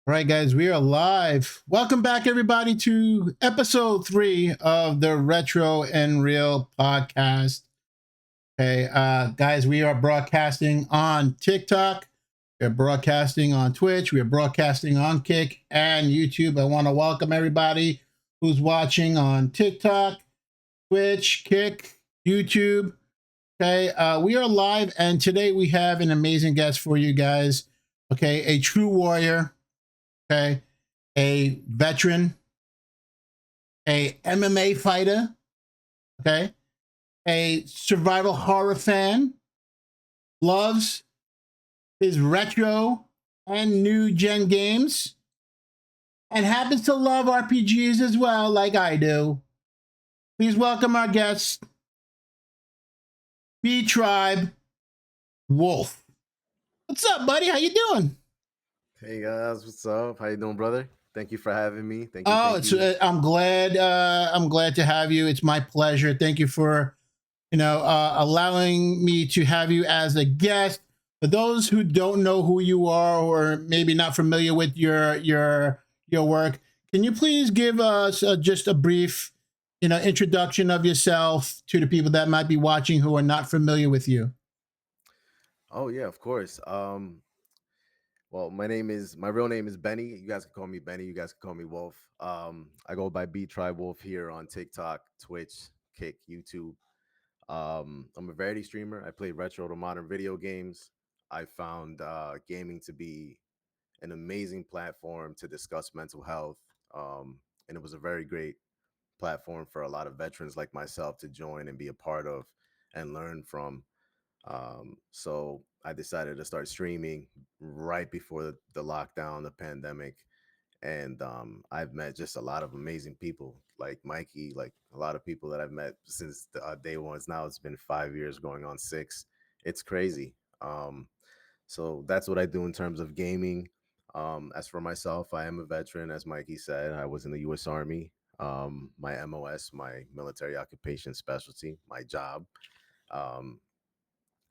All right, guys, we are live. Welcome back, everybody, to episode 3 of the Retro and Real podcast. Okay, guys, we are broadcasting on TikTok. We're broadcasting on Twitch. We're broadcasting on Kick and YouTube. I want to welcome everybody who's watching on TikTok, Twitch, Kick, YouTube. Okay, we are live, and today we have an amazing guest for you guys. Okay, a true warrior. Okay, a veteran, a MMA fighter, okay, a survival horror fan, loves his retro and new gen games, and happens to love RPGs as well, like I do. Please welcome our guest, Btribewolf. What's up, buddy? How you doing? Hey guys, what's up? How you doing, brother? Thank you for having me. Thank you. Oh, Thank it's you. I'm glad. I'm glad to have you. It's my pleasure. Thank you for allowing me to have you as a guest. For those who don't know who you are, or maybe not familiar with your work, can you please give us just a brief, introduction of yourself to the people that might be watching who are not familiar with you? Oh yeah, of course. Well, my real name is Benny. You guys can call me Benny. You guys can call me Wolf. I go by Btribewolf here on TikTok, Twitch, Kick, YouTube. I'm a variety streamer. I play retro to modern video games. I found gaming to be an amazing platform to discuss mental health, and it was a very great platform for a lot of veterans like myself to join and be a part of and learn from. So I decided to start streaming right before the lockdown, the pandemic, and I've met just a lot of amazing people like Mikey, like a lot of people that I've met since day one. Now it's been 5 years, going on 6. It's crazy. So that's what I do in terms of gaming. As for myself, I am a veteran, as Mikey said. I was in the U.S. Army. My MOS, my military occupation specialty, my job. Um,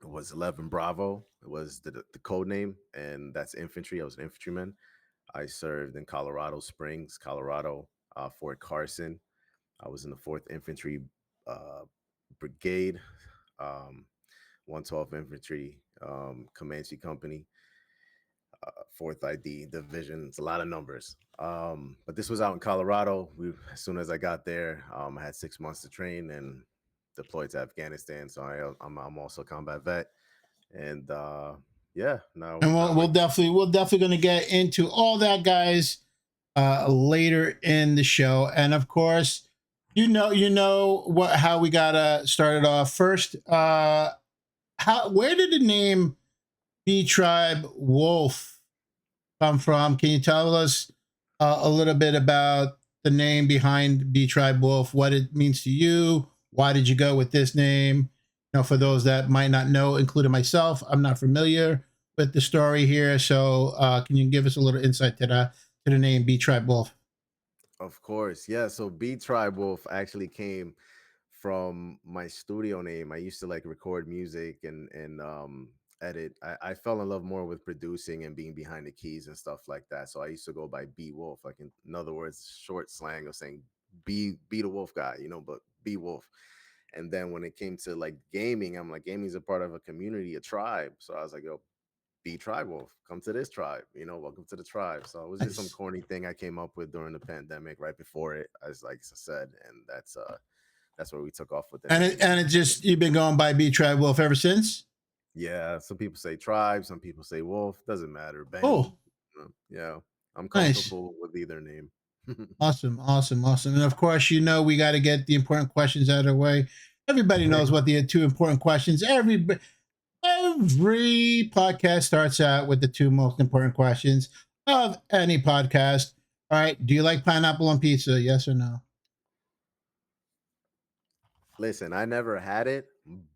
it was 11 Bravo. It was the code name, and that's infantry. I was an infantryman. I served in Colorado Springs, Colorado, Fort Carson. I was in the 4th Infantry uh, Brigade, um, 112th Infantry Comanche Company, 4th ID Division. It's a lot of numbers. But this was out in Colorado. As soon as I got there, I had 6 months to train and deployed to Afghanistan. So I'm also a combat vet. And yeah, now And we'll, now I we'll definitely we'll definitely going to get into all that, guys, later in the show. And of course, you know what how we gotta start it off first. How where did the name B Tribe Wolf come from? Can you tell us a little bit about the name behind B Tribe Wolf, what it means to you? Why did you go with this name? For those that might not know, including myself, I'm not familiar with the story here. So, can you give us a little insight to the name B Tribe Wolf? Of course, yeah. So Btribewolf actually came from my studio name. I used to like record music and edit. I fell in love more with producing and being behind the keys and stuff like that. So I used to go by B Wolf, like in other words, short slang of saying be the wolf guy, but be wolf. And then when it came to like gaming, I'm like, gaming's a part of a community, a tribe. So I was like, yo, Btribewolf, come to this tribe, welcome to the tribe. So it was just some Nice. corny thing I came up with during the pandemic, right before it, as like I said, and that's where we took off with the And it name. and it just you've been going by B Tribe Wolf ever since. Yeah, some people say tribe, some people say wolf, doesn't matter. Benny, Oh, yeah, I'm nice. comfortable with either name. Awesome, awesome, awesome. And of course, we got to get the important questions out of the way. Everybody knows what the two important questions. Every podcast starts out with the two most important questions of any podcast. All right. Do you like pineapple on pizza? Yes or no? Listen, I never had it,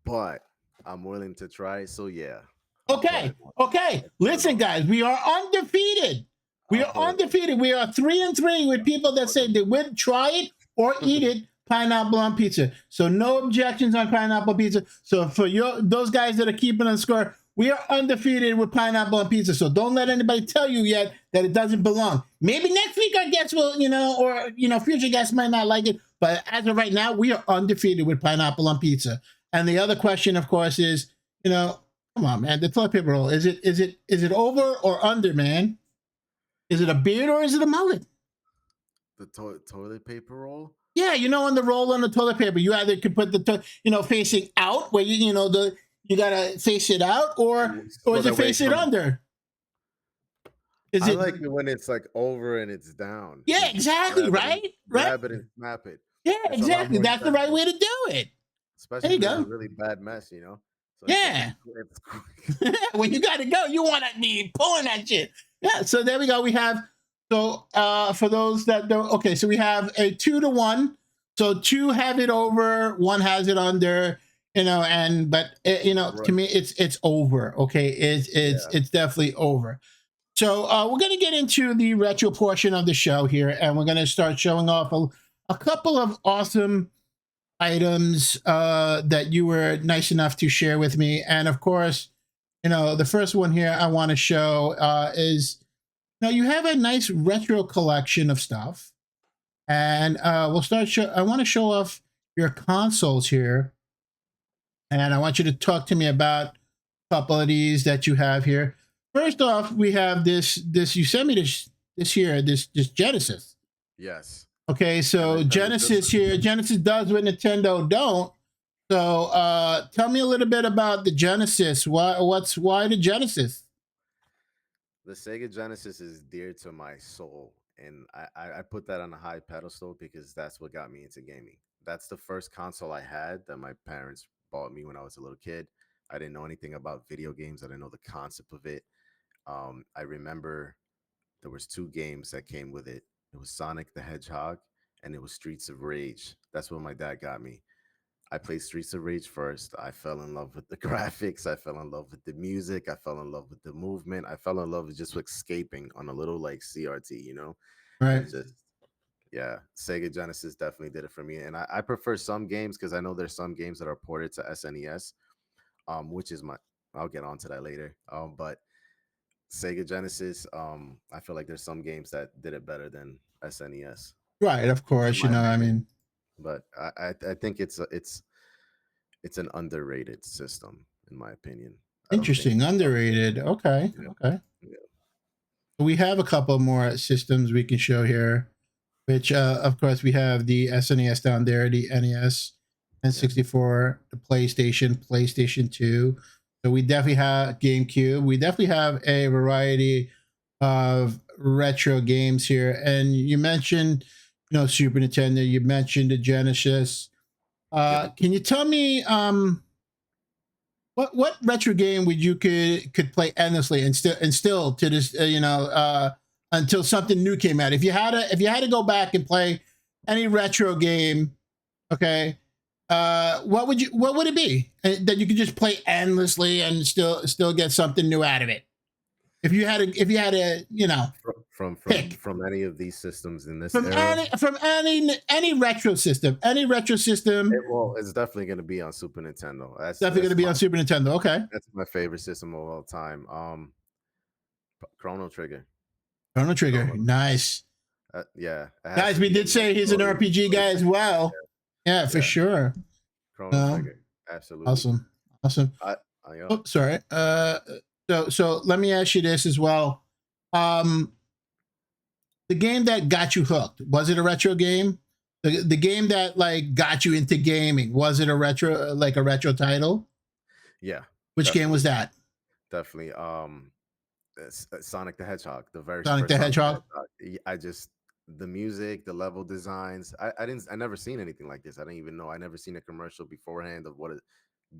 but I'm willing to try. So yeah, I'll put Okay. it on. Okay. I'll put it Listen, on. guys, we are undefeated. We I'll are put it on. undefeated. We are 3-3 with people that say they would try it or eat it. Pineapple on pizza. So no objections on pineapple pizza. So for those guys that are keeping on score, we are undefeated with pineapple on pizza. So don't let anybody tell you yet that it doesn't belong. Maybe next week our guests will, or future guests might not like it. But as of right now, we are undefeated with pineapple on pizza. And the other question, of course, is, come on, man, the toilet paper roll, is it over or under, man? Is it a beard or is it a mullet? The toilet paper roll? Yeah, on the roll on the toilet paper, you either can put the facing out, where you gotta face it out, or is it face it under? I like it when it's like over and it's down. Yeah, exactly. Right. Grab it and snap it. Yeah, exactly. That's the right way to do it. Especially if it's a really bad mess, So yeah. When you got to go, you want to be pulling that shit. Yeah. So there we go. We have. So for those that don't, okay, so we have a 2-to-1. So 2 have it over, 1 has it under, but to me it's over. Okay, it's definitely over. So we're gonna get into the retro portion of the show here, and we're gonna start showing off a couple of awesome items that you were nice enough to share with me. And of course, the first one here I want to show is. Now you have a nice retro collection of stuff, and we'll start. I want to show off your consoles here, and I want you to talk to me about a couple of these that you have here. First off, we have this. You sent me this here. This Genesis. Yes. Okay, so Genesis here. Genesis does what Nintendo don't. So tell me a little bit about the Genesis. Why the Genesis? The Sega Genesis is dear to my soul, and I put that on a high pedestal because that's what got me into gaming. That's the first console I had that my parents bought me when I was a little kid. I didn't know anything about video games. I didn't know the concept of it. I remember there was 2 games that came with it. It was Sonic the Hedgehog, and it was Streets of Rage. That's what my dad got me. I played Streets of Rage first. I fell in love with the graphics. I fell in love with the music. I fell in love with the movement. I fell in love with just escaping on a little like CRT, Right. Yeah, Sega Genesis definitely did it for me. And I prefer some games because I know there's some games that are ported to SNES, which is I'll get onto that later. But Sega Genesis, I feel like there's some games that did it better than SNES. Right, of course, I mean. But I think it's an underrated system in my opinion. Interesting, underrated. Okay, okay. Yeah. We have a couple more systems we can show here, which of course we have the SNES down there, the NES, N64, the PlayStation 2. So we definitely have GameCube. We definitely have a variety of retro games here. And you mentioned Super Nintendo, you mentioned the Genesis. Can you tell me what retro game would you could play endlessly and still to this until something new came out? If you had to go back and play any retro game, okay, what would it be that you could just play endlessly and still get something new out of it? If you had to, from any of these systems in this from era? from any retro system, it's definitely going to be on Super Nintendo. That's definitely going to be on Super Nintendo. Okay, that's my favorite system of all time. Chrono Trigger. Nice. Yeah, guys, we did say he's an RPG guy as well. Yeah, for sure. Chrono Trigger, absolutely awesome. Oh, sorry. So let me ask you this as well. The game that got you hooked, was it a retro game? The game that got you into gaming, was it a retro title? Yeah. Which game was that? Definitely. Sonic the Hedgehog, the very Sonic the Hedgehog. The music, the level designs. I never seen anything like this. I didn't even know. I never seen a commercial beforehand of what a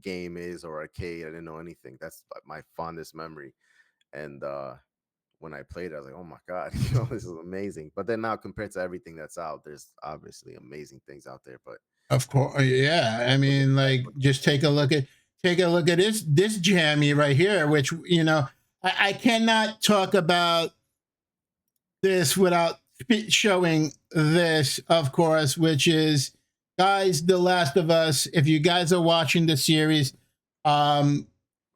game is or arcade. I didn't know anything. That's my fondest memory. And when I played it, I was like, oh my God, this is amazing. But then now compared to everything that's out, there's obviously amazing things out there. But of course, yeah. I mean, just take a look at this jammy right here, which I cannot talk about this without showing this, of course, which is, guys, The Last of Us. If you guys are watching the series,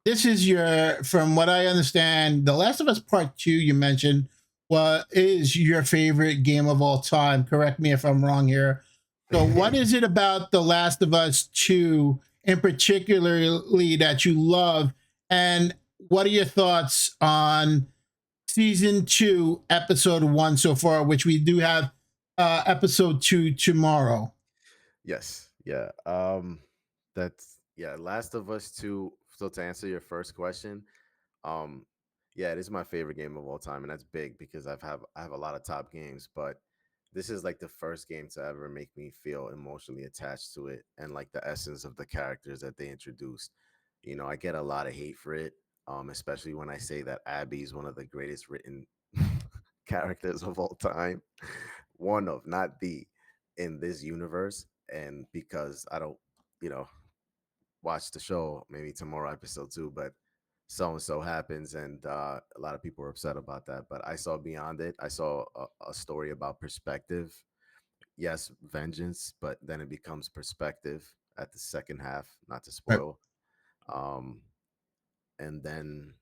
this is your, from what I understand, The Last of Us Part Two. You mentioned what is your favorite game of all time. Correct me if I'm wrong here. So, what is it about The Last of Us Two, in particularly, that you love, and what are your thoughts on season two, episode one so far, which we do have episode two tomorrow? Yes. Yeah. That's yeah. Last of Us 2. So to answer your first question, um, yeah, it is my favorite game of all time, and that's big because I have a lot of top games, but this is like the first game to ever make me feel emotionally attached to it and like the essence of the characters that they introduced. You know, I get a lot of hate for it, especially when I say that Abby is one of the greatest written characters of all time. One of, not the, in this universe. And because I don't, you know, watch the show maybe tomorrow, episode 2, but so and so happens, and a lot of people are upset about that. But I saw beyond it. I saw a story about perspective. Yes, vengeance, but then it becomes perspective at the second half. Not to Right. spoil. Um, and then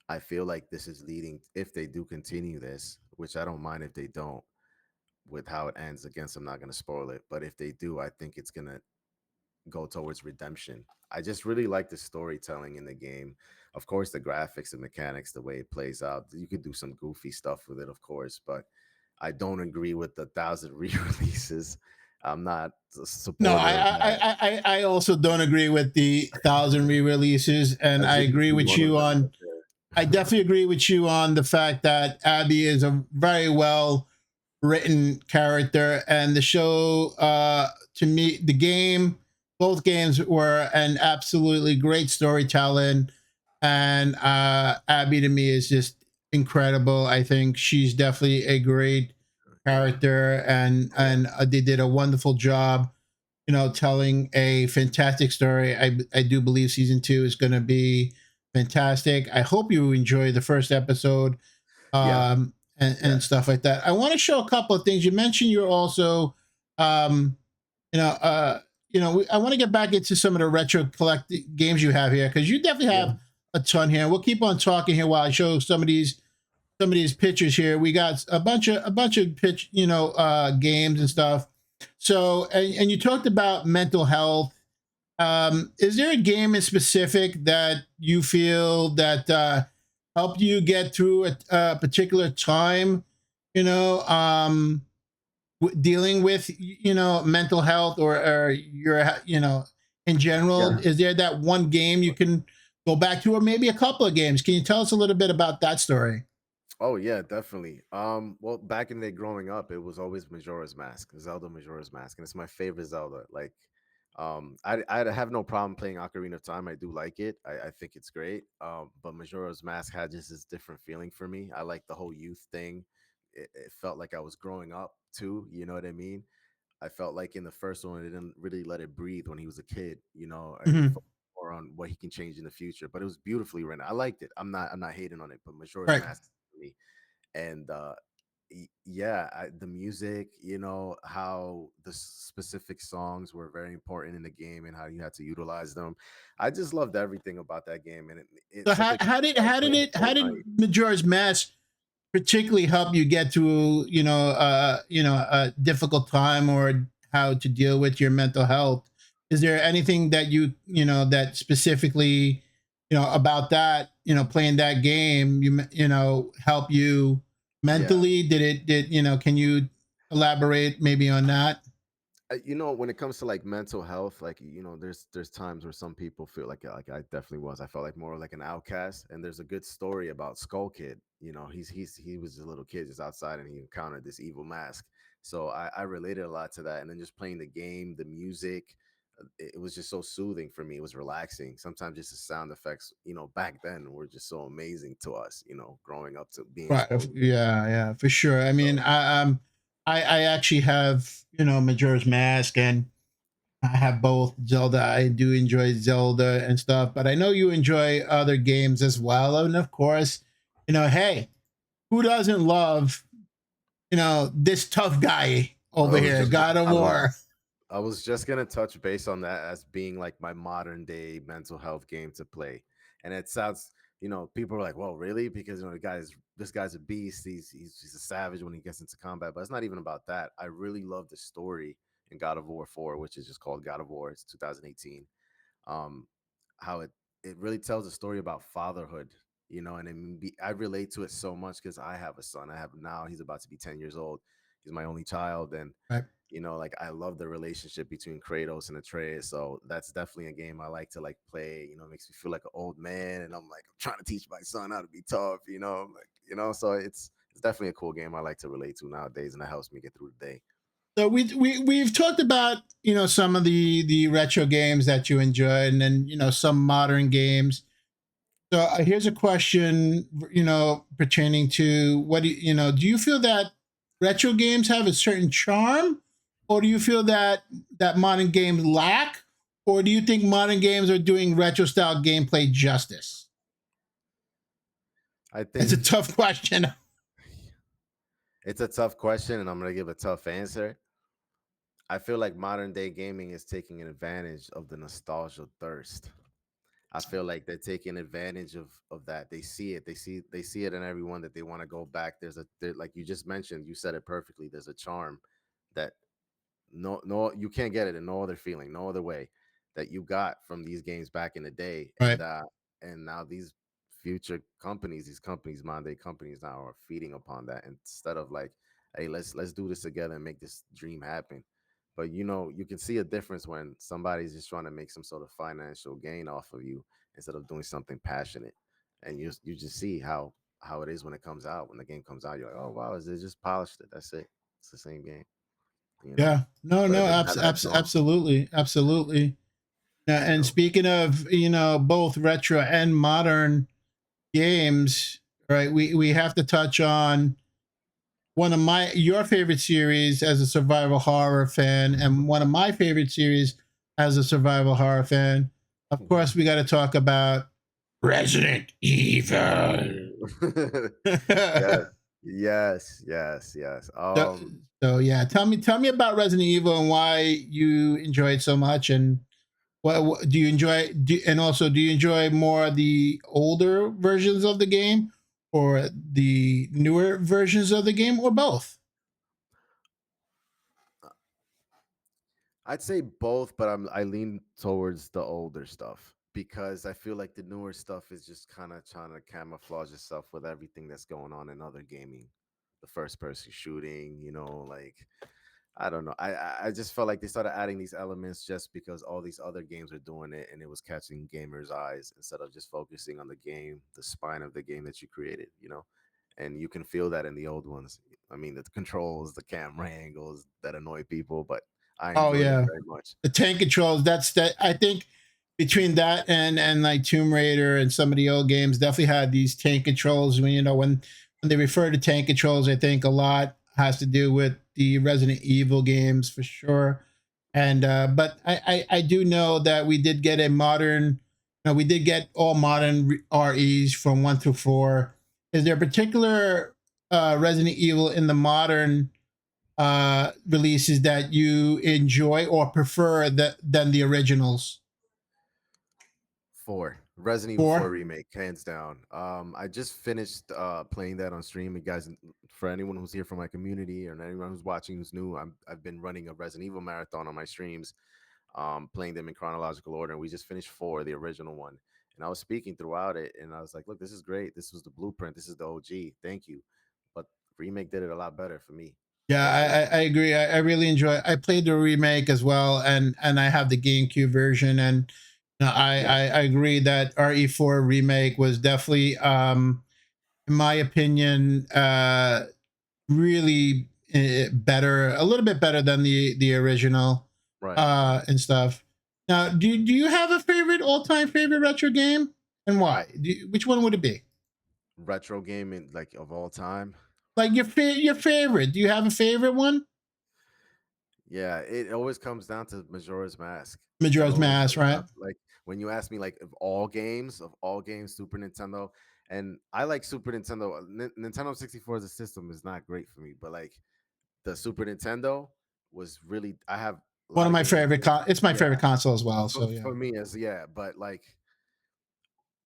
I feel like this is leading, if they do continue this, which I don't mind if they don't, with how it ends. Against, I'm not going to spoil it, but if they do, I think it's going to go towards redemption. I just really like the storytelling in the game. Of course, the graphics and mechanics, the way it plays out. You could do some goofy stuff with it, of course, but I don't agree with the thousand re-releases. I'm not a No, supporter of that. I also don't agree with the thousand re-releases, and I I think you agree should do with one of you them on. right I there. definitely agree with you on the fact that Abby is a very well written character, and the show, to me, the game, both games were an absolutely great storytelling, and Abby to me is just incredible. I think she's definitely a great Yeah, character, yeah, and they did a wonderful job, telling a fantastic story. I do believe season two is going to be fantastic. I hope you enjoy the first episode, yeah, and yeah, stuff like that. I want to show a couple of things. You mentioned you're also, um, you know, uh, I want to get back into some of the retro collect games you have here, because you definitely yeah, have a ton here. We'll keep on talking here while I show some of these pictures here. We got a bunch of games and stuff. So, and you talked about mental health. Is there a game in specific that you feel that helped you get through a particular time? You know, dealing with mental health, or your in general. yeah. Is there that one game you can go back to, or maybe a couple of games? Can you tell us a little bit about that story? Oh yeah, definitely. Well, back in the day growing up, it was always Majora's Mask, Zelda Majora's Mask, and it's my favorite Zelda. Like, I have no problem playing Ocarina of Time. I do like it. I think it's great. But Majora's Mask had just this different feeling for me. I like the whole youth thing. It felt like I was growing up too. You know what I mean? I felt like in the first one, it didn't really let it breathe when he was a kid. You know, it Hmm. focused more on what he can change in the future. But it was beautifully written. I liked it. I'm not hating on it. But Majora's Right. Mask for me, and yeah, the music, you know, how the specific songs were very important in the game and how you had to utilize them. I just loved everything about that game, and So it's such a game that I played all how did night. Majora's Mask particularly help you get through a difficult time, or how to deal with your mental health? Is there anything that that specifically about that, playing that game, help you Yeah. mentally? Did can you elaborate maybe on that? You know, when it comes to like mental health, like, you know, there's times where some people feel like I definitely was. I felt like more like an outcast. And there's a good story about Skull Kid. You know, he was a little kid just outside, and he encountered this evil mask. So I related a lot to that. And then just playing the game, the music, it was just so soothing for me. It was relaxing. Sometimes just the sound effects, you know, back then were just so amazing to us. You know, growing up to being Right. exposed to it. Yeah, yeah, for sure. I mean, So I actually have Majora's Mask, and I have both Zelda. I do enjoy Zelda and stuff, but I know you enjoy other games as well. And of course, hey, who doesn't love, this tough guy I over was here, just God of I was War? I was just gonna touch base on that as being like my modern day mental health game to play. And it sounds, people are like, well, really? Because this guy's a beast. He's a savage when he gets into combat. But it's not even about that. I really love the story in God of War 4, which is just called God of War. It's 2018. Um, how it really tells a story about fatherhood, and I relate to it so much because I have a son. I have now, he's about to be 10 years old. He's my only child. And Right. like I love the relationship between Kratos and Atreus. So that's definitely a game I like to like play. It makes me feel like an old man, and I'm like, I'm trying to teach my son how to be tough. Like so it's definitely a cool game I like to relate to nowadays, and it helps me get through the day. So we've talked about some of the retro games that you enjoy, and then some modern games. So here's a question, pertaining to what do you feel that retro games have a certain charm, or do you feel that modern games lack, or do you think modern games are doing retro style gameplay justice? I It's a think tough question. it's a tough question, and I'm gonna give a tough answer. I feel like modern day gaming is taking advantage of the nostalgia thirst. I feel like they're taking advantage of that. They see it. They see it in everyone that they want to go back. Like you just mentioned, you said it perfectly. There's a charm that no you can't get it in no other feeling, no other way that you got from these games back in the day. Right. And now these companies, modern day companies now are feeding upon that instead of like, hey, let's do this together and make this dream happen. But you can see a difference when somebody's just trying to make some sort of financial gain off of you instead of doing something passionate. And you just see how it is when it comes out. When the game comes out, you're like, oh wow, they just polished it. That's it. It's the same game, Yeah. No. but it No. doesn't have that charm. Absolutely. Absolutely. You And know, speaking of both retro and modern games, right? We have to touch on one of your favorite series as a survival horror fan, and one of my favorite series as a survival horror fan. Of course, we got to talk about Resident Evil. yes, so, yes, yes, yes. so yeah, tell me about Resident Evil and why you enjoy it so much, and what do you enjoy? And also, do you enjoy more the older versions of the game, or the newer versions of the game, or both? I'd say both, but I lean towards the older stuff because I feel like the newer stuff is just kind of trying to camouflage itself with everything that's going on in other gaming, the first person shooting, like I don't know. I just felt like they started adding these elements just because all these other games are doing it, and it was catching gamers' eyes instead of just focusing on the game, the spine of the game that you created. And you can feel that in the old ones. I mean, the controls, the camera angles that annoy people, but I Oh enjoyed it yeah, very much. the tank controls. That's that. I think between that and like Tomb Raider and some of the old games, definitely had these tank controls. When they refer to tank controls, I think a lot has to do with the Resident Evil games for sure. And but I do know that we did get a modern. We did get all modern REs from 1 through 4. Is there a particular Resident Evil in the modern releases that you enjoy or prefer than the originals? 4, Resident Evil 4 Four. remake, hands down. I just finished playing that on stream. You guys, for anyone who's here from my community or anyone who's watching who's new, I've been running a Resident Evil marathon on my streams, playing them in chronological order. And we just finished 4, the original one. And I was speaking throughout it, and I was like, "Look, this is great. This was the blueprint. This is the OG. Thank you." But remake did it a lot better for me, Yeah, personally. I agree. I really enjoy. I played the remake as well, and I have the GameCube version, and Yeah, I agree that RE4 remake was definitely, in my opinion, really better, a little bit better than the original, right, right. and stuff. Now, do you have a favorite all time favorite retro game, and why? Which one would it be? Retro gaming, like of all time. Like your favorite? Do you have a favorite one? Yeah, it always comes down to Majora's Mask. It Majora's always Mask, comes down right? to like when you ask me like of all games, Super Nintendo, and I like Super Nintendo. Nintendo 64 as a system is not great for me, but like the Super Nintendo was really. I have a One lot of of my games. favorite. It's my Yeah, favorite console as well. for, So yeah. for me as yeah, but like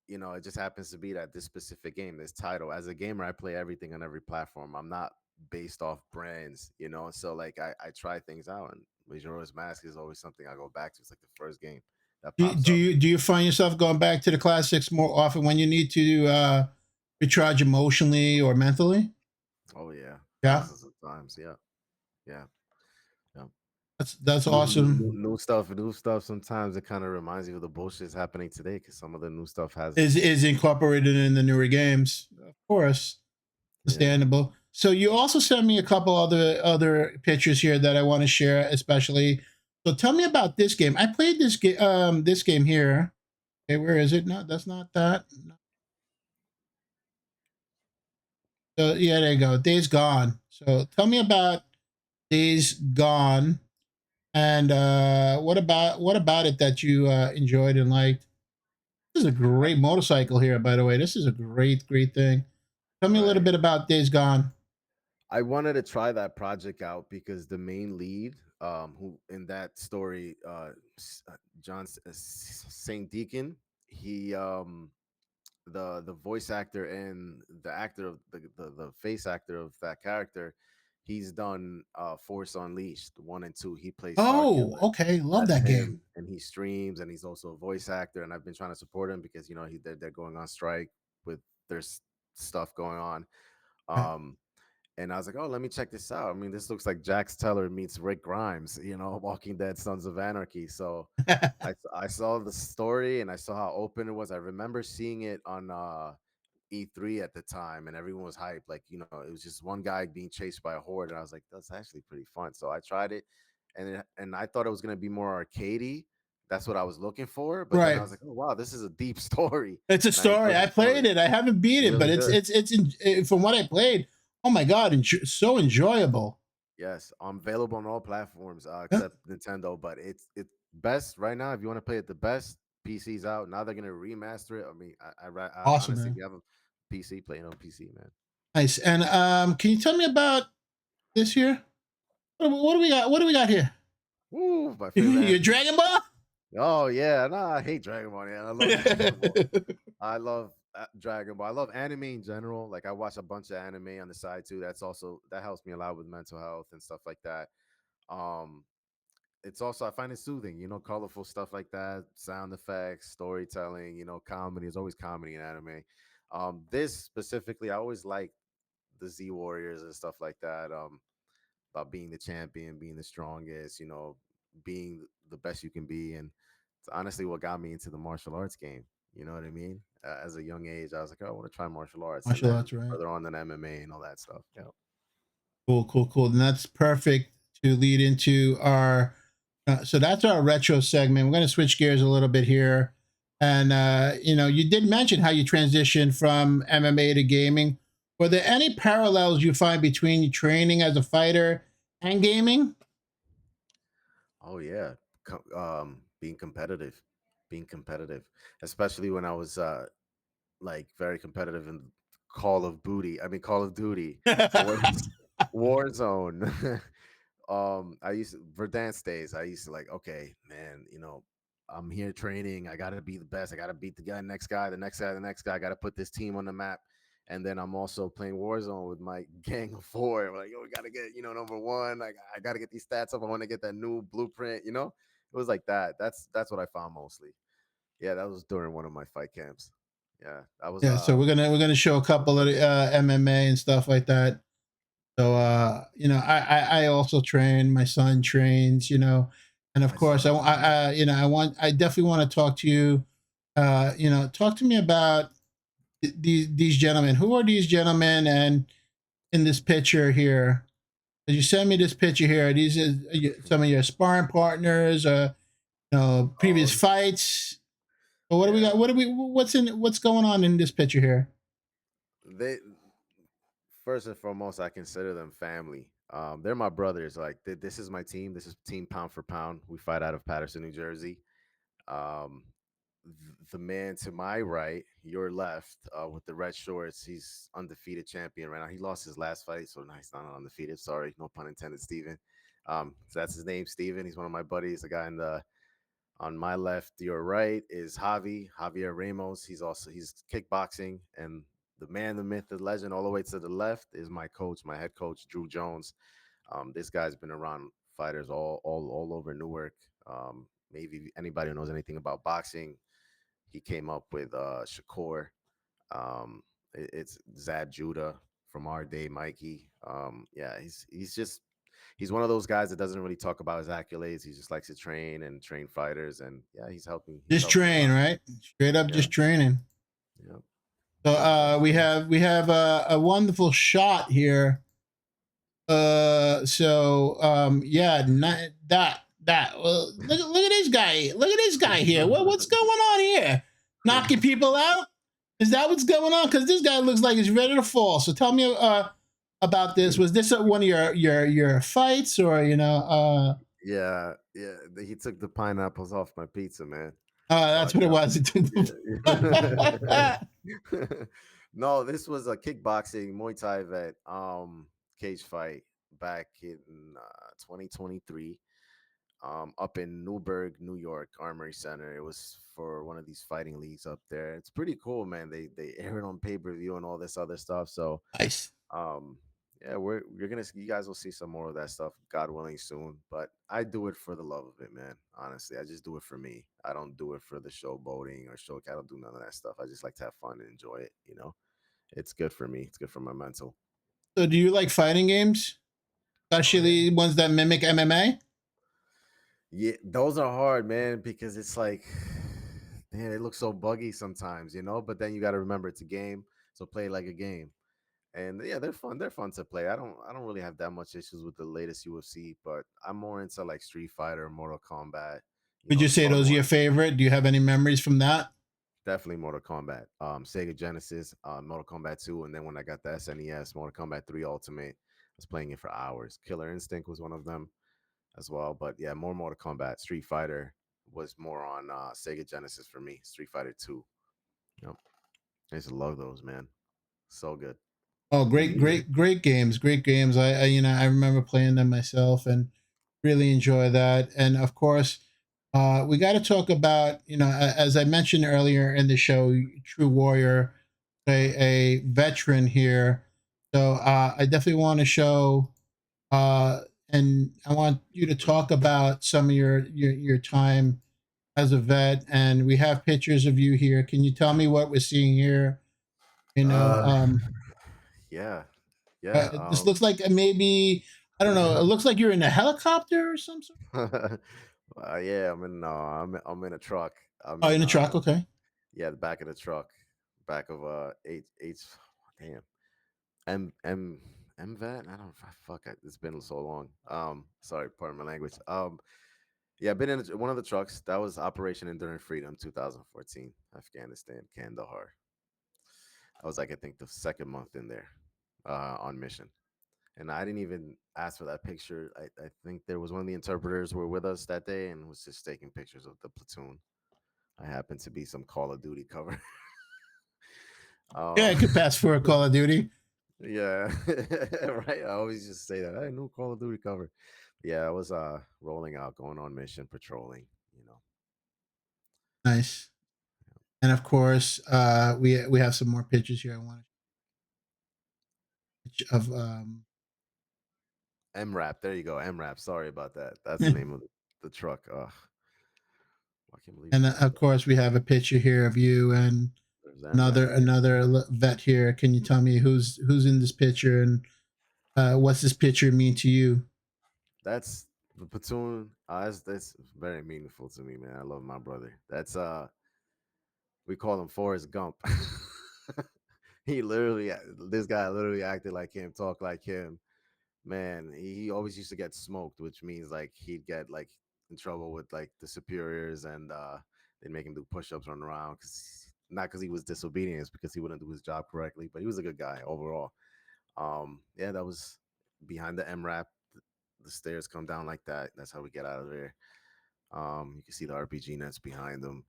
it just happens to be that this specific game, this title. As a gamer, I play everything on every platform. I'm not based off brands, So like I try things out, and Majora's Mask is always something I go back to. It's like the first game that pops up. Do you find yourself going back to the classics more often when you need to recharge emotionally or mentally? Oh yeah, Yeah, thousands of times. Yeah, yeah, yeah. that's awesome. New stuff. Sometimes it kind of reminds you of the bullshit's happening today because some of the new stuff has, Is incorporated in the newer games, of course, yeah. understandable. So you also sent me a couple other pictures here that I want to share, especially. So tell me about this game. I played this game here. Okay, where is it? No, that's not that. No. So yeah, there you go. Days Gone. So tell me about Days Gone, and what about it that you enjoyed and liked? This is a I, great motorcycle here, by the way. This is a great thing. Tell me a little right. bit about Days Gone. I wanted to try that project out because the main lead, who in that story, John Saint Deacon, he, the voice actor and the actor of the face actor of that character, he's done Force Unleashed 1 and 2. He plays Oh, Starkiller. okay. Love That's that him, game. and he streams, and he's also a voice actor. And I've been trying to support him because they're going on strike with their stuff going on. Right. Um, and I was like, oh, let me check this out. I mean, this looks like Jax Teller meets Rick Grimes, Walking Dead, Sons of Anarchy. So I saw the story and I saw how open it was. I remember seeing it on E3 at the time, and everyone was hyped. Like, it was just one guy being chased by a horde, and I was like, that's actually pretty fun. So I tried it, and I thought it was gonna be more arcadey. That's what I was looking for. But then I Right. was like, oh wow, this is a deep story, It's a and I story. enjoyed I the played story. it. I haven't beat it, but Really good. from what I played. Oh my god, so enjoyable. Yes, available on all platforms Yeah. except Nintendo. But it's best right now if you want to play it. The best PC's out now. They're gonna remaster it. I mean, I Awesome, honestly, if man. you have a PC, playing on PC, man. Nice. And can you tell me about this here? What do we got? What do we got here? Woo, my favorite Your anime. Dragon Ball? Oh yeah, nah, I hate Dragon Ball. Yeah, I love Dragon Ball. I love Dragon Ball. I love anime in general. Like I watch a bunch of anime on the side too. That helps me a lot with mental health and stuff like that. Um, it's also I find it soothing, colorful stuff like that, sound effects, storytelling, comedy. There's always comedy in anime. This specifically, I always like the Z Warriors and stuff like that. About being the champion, being the strongest, being the best you can be, and it's honestly what got me into the martial arts game. You know what I mean? As a young age, I was like, oh, I want to try martial arts, and Martial then arts, right? further on, then MMA and all that stuff. Yeah. Cool. And that's perfect to lead into our. So that's our retro segment. We're going to switch gears a little bit here, and you did mention how you transitioned from MMA to gaming. Were there any parallels you find between training as a fighter and gaming? Oh yeah, being competitive, especially when I was like very competitive in Call of Booty. I mean Call of Duty, War Warzone. I used to, for dance days. I used to like, okay, man, I'm here training. I gotta be the best. I gotta beat the guy, next guy, the next guy, the next guy. I gotta put this team on the map. And then I'm also playing Warzone with my gang of four. We're like, yo, we gotta get, number one. I gotta get these stats up. I want to get that new blueprint. It was like that. That's what I found mostly. Yeah, that was during one of my fight camps. Yeah, that was Yeah, so we're gonna show a that was couple of fun days. MMA and stuff like that. So I also train. My son trains. And of I course saw that. I definitely want to talk to you. Talk to me about these gentlemen. Who are these gentlemen? And in this picture here, did you send me this picture here? These are some of your sparring partners, previous Oh fights. So what do we yeah, got? What's going on in this picture here? they first and foremost, I consider them family. They're my brothers. Like this is my team. This is team pound for pound. We fight out of Patterson, New Jersey. Um, the man to my right, your left, with the red shorts, he's undefeated champion right now. He lost his last fight, so nice, not undefeated. Sorry, no pun intended, Steven. So that's his name, Steven. He's one of my buddies, the guy in the On my left, your right is Javier Ramos. He's kickboxing, and the man, the myth, the legend, all the way to the left is my coach, my head coach, Drew Jones. This guy's been around fighters all over Newark. Maybe anybody who knows anything about boxing, he came up with Shakur. It's Zab Judah from our day, Mikey. Yeah, he's one of those guys that doesn't really talk about his accolades. He just likes to train and train fighters, and yeah, he's Just helped me a train, lot. right? Straight up, Yeah, just training. yeah, So yeah, absolutely. we have a wonderful shot here. Yeah, not that. Well, look at this guy. Look at this guy here. What's going on here? Knocking people out? Is that what's going on? Because this guy looks like he's ready to fall. So tell me about this. Was this one of your fights, or Yeah, yeah. He took the pineapples off my pizza, man. So I that's what it got was. yeah. Yeah. No, this was a kickboxing Muay Thai vet cage fight back in 2023 up in Newburgh, New York, Armory Center. It was for one of these fighting leagues up there. It's pretty cool, man. They air it on pay-per-view and all this other stuff. So Nice. um yeah, you're gonna you guys will see some more of that stuff, God willing, soon. But I do it for the love of it, man. Honestly, I just do it for me. I don't do it for the showboating or show. I don't do none of that stuff. I just like to have fun and enjoy it. It's good for me. It's good for my mental. So do you like fighting games, Oh yeah, especially ones that mimic MMA? yeah. Those are hard, man, because it's like, man, it looks so buggy sometimes, But then you got to remember it's a game, so play it like a game. And yeah, they're fun. They're fun to play. I don't really have that much issues with the latest UFC, but I'm more into like Street Fighter, Mortal Kombat, Would you the say fun those are your ones. favorite? Do you have any memories from that? Definitely Mortal Kombat. Sega Genesis, Mortal Kombat 2, and then when I got the SNES, Mortal Kombat 3 Ultimate, I was playing it for hours. Killer Instinct was one of them as well. But yeah, more Mortal Kombat. Street Fighter was more on Sega Genesis for me. Street Fighter 2. Yep. I used to love those, man. So good. Oh, great games, great games. I remember playing them myself and really enjoy that. And of course, we got to talk about as I mentioned earlier in the show, True Warrior, a veteran here. So I definitely want to show, and I want you to talk about some of your time as a vet. And we have pictures of you here. Can you tell me what we're seeing here? You know, Uh um, yeah. Yeah. This looks like maybe I don't know. It looks like you're in a helicopter or some sort. Yeah, I'm in a truck. I'm Oh, in in a truck. Okay. yeah, the back of the truck. Back of H damn. M MVAT? I don't fuck it. It's been so long. Sorry, pardon my language. Yeah, I've been in one of the trucks. That was Operation Enduring Freedom 2014, Afghanistan, Kandahar. I was like, I think the second month in there, on mission. And I didn't even ask for that picture. I think there was one of the interpreters were with us that day and was just taking pictures of the platoon. I happened to be some Call of Duty cover. Yeah, um, I could pass for a Call of Duty. yeah, right. I always just say that. I knew Call of Duty cover. Yeah, I was rolling out, going on mission, patrolling. You know, Nice. And of course, we have some more pictures here. I want to of MRAP. There you go, MRAP. Sorry about that. That's the name of the truck. Ugh, I can't believe and it's of course we have a picture here of you and there's MRAP. another vet here. Can you tell me who's in this picture and what's this picture mean to you? That's the platoon. That's very meaningful to me, man. I love my brother. That's we call him Forrest Gump. he literally, this guy literally acted like him, talked like him. Man, he always used to get smoked, which means like he'd get like in trouble with like the superiors, and they'd make him do push-ups, run around, because not because he was disobedient, it's because he wouldn't do his job correctly. But he was a good guy overall. Yeah, that was behind the MRAP. The stairs come down like that. That's how we get out of there. You can see the RPG nets behind them.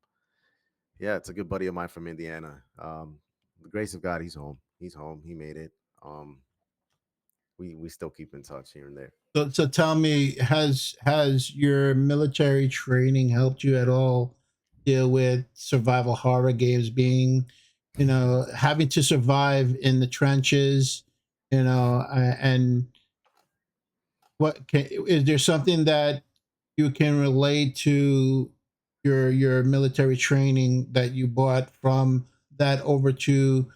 Yeah, it's a good buddy of mine from Indiana. The grace of God, he's home. He's home. He made it. Um, we still keep in touch here and there. So tell me, has your military training helped you at all deal with survival horror games, being, having to survive in the trenches, and is there something that you can relate to your military training that you bought from that over to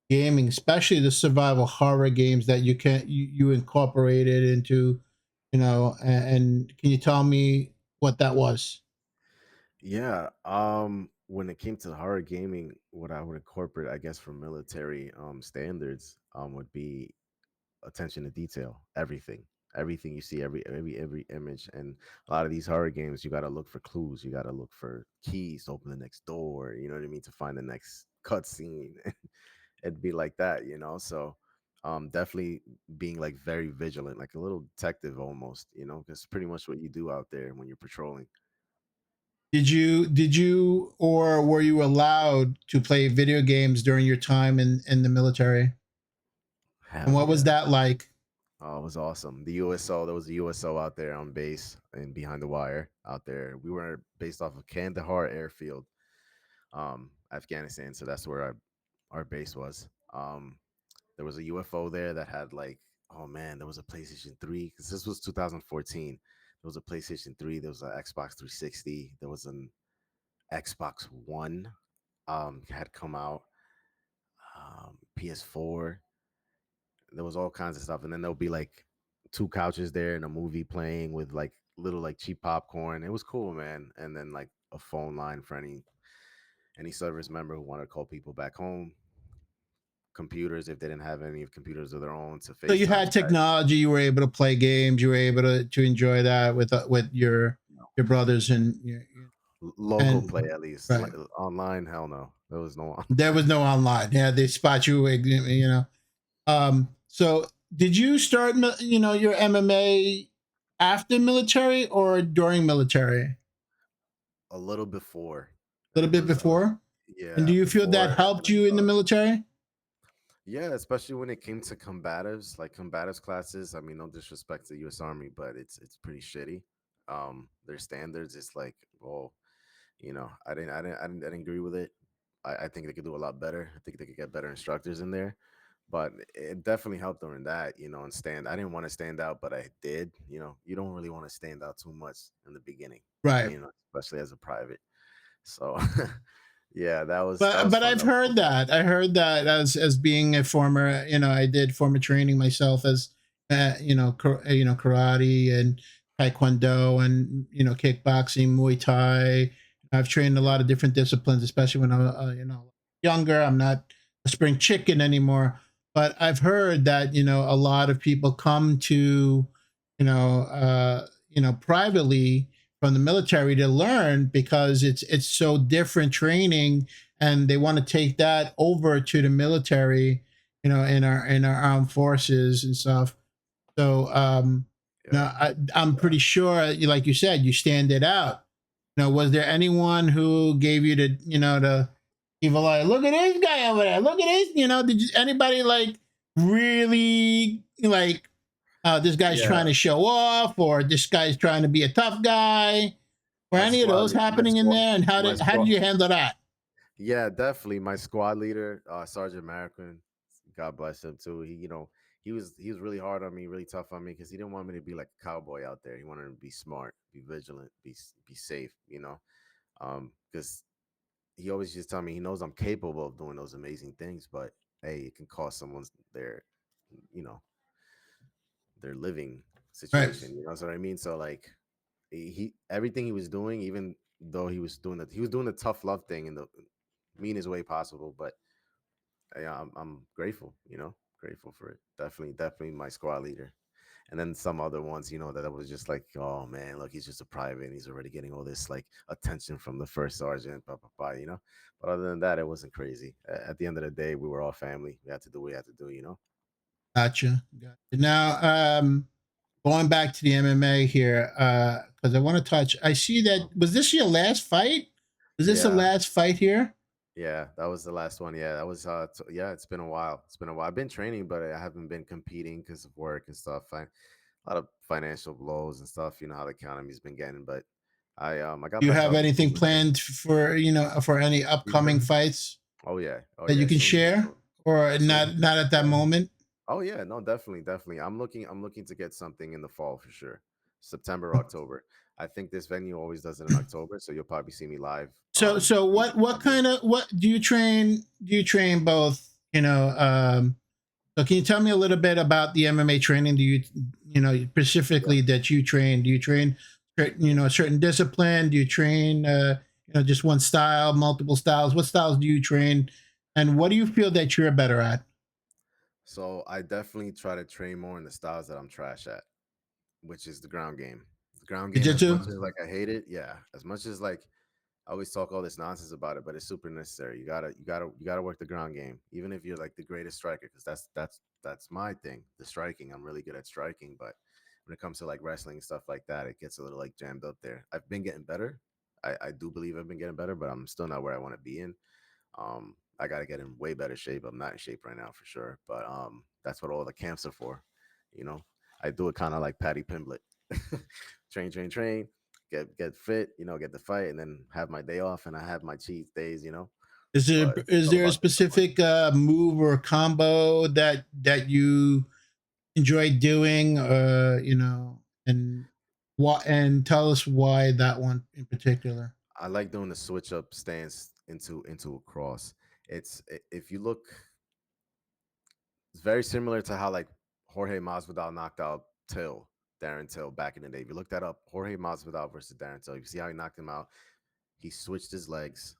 gaming, especially the survival horror games that you incorporated into, and can you tell me what that was? Yeah. When it came to horror gaming, what I would incorporate, I guess, from military standards, would be attention to detail. Everything you see, every image, and a lot of these horror games, you got to look for clues. You got to look for keys to open the next door. You know what I mean? To find the next cutscene. It'd be like that, you know. So, definitely being like very vigilant, like a little detective almost, you know, because pretty much what you do out there when you're patrolling. Did you or were you allowed to play video games during your time in the military? And Hell what was yeah. that like? Oh, it was awesome. The USO, there was a USO out there on base and behind the wire out there. We were based off of Kandahar Airfield, Afghanistan. So that's where our base was. There was a UFO there that had like, oh man, there was a PlayStation 3 because this was 2014. There was a PlayStation 3. There was an Xbox 360. There was an Xbox One had come out. PS4. There was all kinds of stuff, and then there'll be like two couches there and a movie playing with like little like cheap popcorn. It was cool, man. And then like a phone line for any service member who wanted to call people back home. Computers if they didn't have any computers of their own to So you FaceTime had back. technology, you were able to play games, you were able to enjoy that with You know, your brothers and local and play at least. right. Online, hell no. There was no There was no online. Yeah, they spot you, So did you start, your MMA after military or during military? a little before. A little It bit was before. And do yeah, you feel that before and helped then you in the military? yeah, especially when it came to combatives, like combatives classes. I mean, no disrespect to the US Army, but it's pretty shitty. Their standards is like, well, you know, I didn't agree with it. I think they could do a lot better. I think they could get better instructors in there. But it definitely helped during that, you know, and stand. I didn't want to stand out, but I did. You know, you don't really want to stand out too much in the beginning, Right. you know, especially as a private. So yeah, that But was fun. I've That was heard cool. that. I heard that as being a former, I did former training myself as, karate and taekwondo and kickboxing, Muay Thai. I've trained a Yeah, lot of different disciplines, especially when I was, younger. I'm not a spring chicken anymore, but I've heard that a lot of people come to, privately from the military to learn because it's so different training, and they want to take that over to the military, in our armed forces and stuff. So yeah, I'm yeah. pretty sure, like you said, you stand it out. Was there anyone who gave you the evil eye? Look at this guy over there. Look at this. Did anybody like really like, this guy's trying Yeah, to show off, or this guy's trying to be a tough guy? Were my any of squad, those happening in there? And how my did squad. you handle that? Yeah, definitely. My squad leader, Sergeant American, God bless him too. He was really hard on me, really tough on me because he didn't want me to be like a cowboy out there. He wanted me to be smart, be vigilant, be safe. You know, because he always just tell me he knows I'm capable of doing those amazing things, but hey, it can cost someone's you know, their living Right. situation. You know what I mean? So like, he everything he was doing, even though he was doing the tough love thing in the meanest way possible, but yeah, I'm grateful, you know, grateful for it. Definitely my squad leader. And then some other ones, you know, that I was just like, oh man, look, he's just a private and he's already getting all this like attention from the first sergeant, blah, blah, blah, you know. But other than that, it wasn't crazy. At the end of the day, we were all family. We had to do what we had to do, you know. Gotcha. Now, going back to the MMA here, because I want to touch. I see that, was this your last fight? Was this the Yeah, last fight here? Yeah, that was the last one. Yeah, that was yeah, it's been a while. It's been a while. I've been training, but I haven't been competing because of work and stuff. A lot of financial blows and stuff. You know how the economy's been getting, but I got Do you back have up anything to it planned for for any upcoming future. fights Oh that you yeah, can soon, share, or soon. not at that Yeah. moment? Oh yeah, no, definitely, definitely. I'm looking to get something in the fall for sure. September, October. I think this venue always does it in October, so you'll probably see me live. So Either what September. kind of what do you train? Do you train both? So can you tell me a little bit about the MMA training? Do you Yeah. specifically that you train? Do you train a certain discipline? Do you train just one style, multiple styles? What styles do you train? And what do you feel that you're better at? So I definitely try to train more in the styles that I'm trash at, which is the ground game. The ground game, as Jiu-jitsu? much as like I hate it, yeah. As much as like I always talk all this nonsense about it, but it's super necessary. You gotta work the ground game, even if you're like the greatest striker, because that's my thing. The striking, I'm really good at striking, but when it comes to like wrestling and stuff like that, it gets a little like jammed up there. I've been getting better. I do believe I've been getting better, but I'm still not where I want to be in. I got to get in way better shape. I'm not in shape right now for sure, but that's what all the camps are for. You know, I do it kind of like Patty Pimblett, train, get fit. You know, get the fight, and then have my day off, and I have my cheat days. You know, but it's Is all there a about discipline. specific move or combo that you enjoy doing? And what and tell us why that one in particular. I like doing the switch up stance into a cross. If you look, it's very similar to how like Jorge Masvidal knocked out Till, Darren Till back in the day. If you look that up, Jorge Masvidal versus Darren Till, you see how he knocked him out. He switched his legs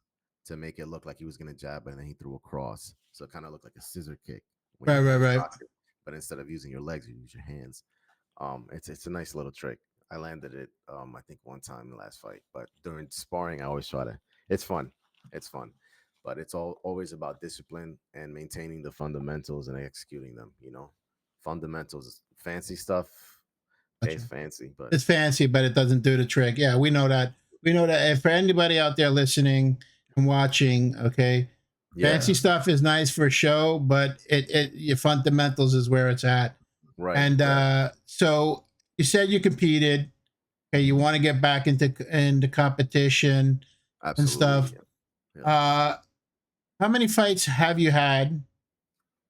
to make it look like he was gonna jab, and then he threw a cross, so it kind of looked like a scissor kick Right, when right, he's right. boxing. But instead of using your legs, you use your hands. It's a nice little trick. I landed it, I think one time in the last fight, but during sparring, I always try to. It's fun. It's fun, but it's all always about discipline and maintaining the fundamentals and executing them. You know, fundamentals, fancy stuff. Okay, it's Gotcha. fancy, but It's fancy, but it doesn't do the trick. Yeah, we know that. We know that. And for anybody out there listening and watching, okay, fancy yeah, stuff is nice for show, but it your fundamentals is where it's at. right, And right, so you said you competed. Okay, you want to get back into competition and absolutely, stuff. yeah. Yeah. Uh, how many fights have you had?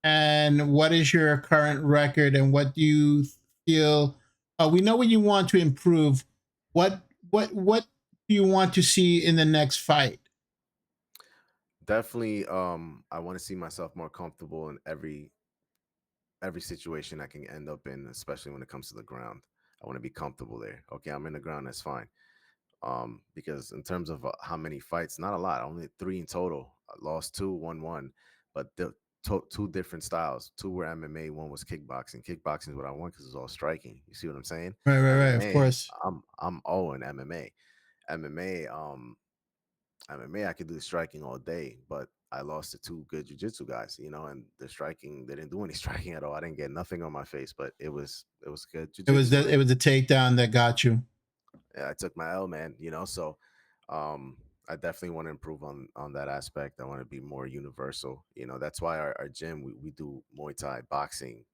And what is your current record? And what do you feel? We know what you want to improve. What do you want to see in the next fight? Definitely, I want to see myself more comfortable in every situation I can end up in, especially when it comes to the ground. I want to be comfortable there. Okay, I'm in the ground, that's fine. Because in terms of how many fights, not a lot, only three in total. I lost two, won one, but the two different styles. Two were MMA, one was kickboxing. Kickboxing is what I want because it's all striking. You see what I'm saying? Right, right, right. Of MMA, course. I'm all in MMA. MMA, MMA, I could do striking all day, but I lost to two good jujitsu guys, you know, and the striking, they didn't do any striking at all. I didn't get nothing on my face, but it was good jujitsu. It was the takedown that got you. I took my L, man, you know, so um I definitely want to improve on that aspect. I want to be more universal. You know, that's why our gym we do Muay Thai, boxing,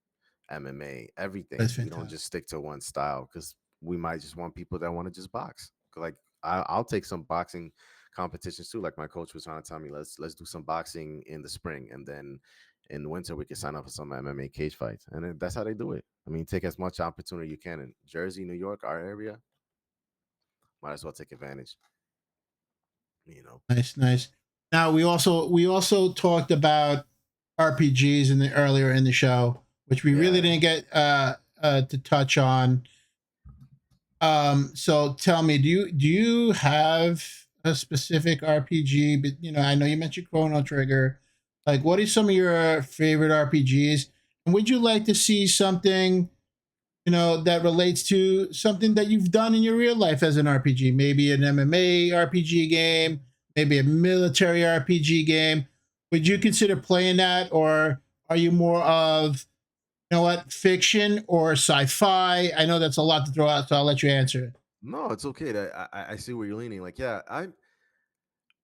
MMA, everything. That's We don't just fantastic. stick to one style because we might just want people that want to just box. Like I'll take some boxing competitions too. Like my coach was trying to tell me, let's do some boxing in the spring, and then in the winter we can sign up for some MMA cage fights. And that's how they do it. I mean, take as much opportunity you can in Jersey, New York, our area. Might as well take advantage. You know. Nice, nice. Now we also talked about RPGs in the earlier in the show, which we really Yeah, didn't get to touch on. So tell me, do you have a specific RPG? But I know you mentioned Chrono Trigger. Like, what are some of your favorite RPGs? And would you like to see something, that relates to something that you've done in your real life as an RPG? Maybe an MMA RPG game, maybe a military RPG game. Would you consider playing that, or are you more of fiction or sci-fi? I know that's a lot to throw out, so I'll let you answer it. no, it's okay. I see where you're leaning. Like, yeah,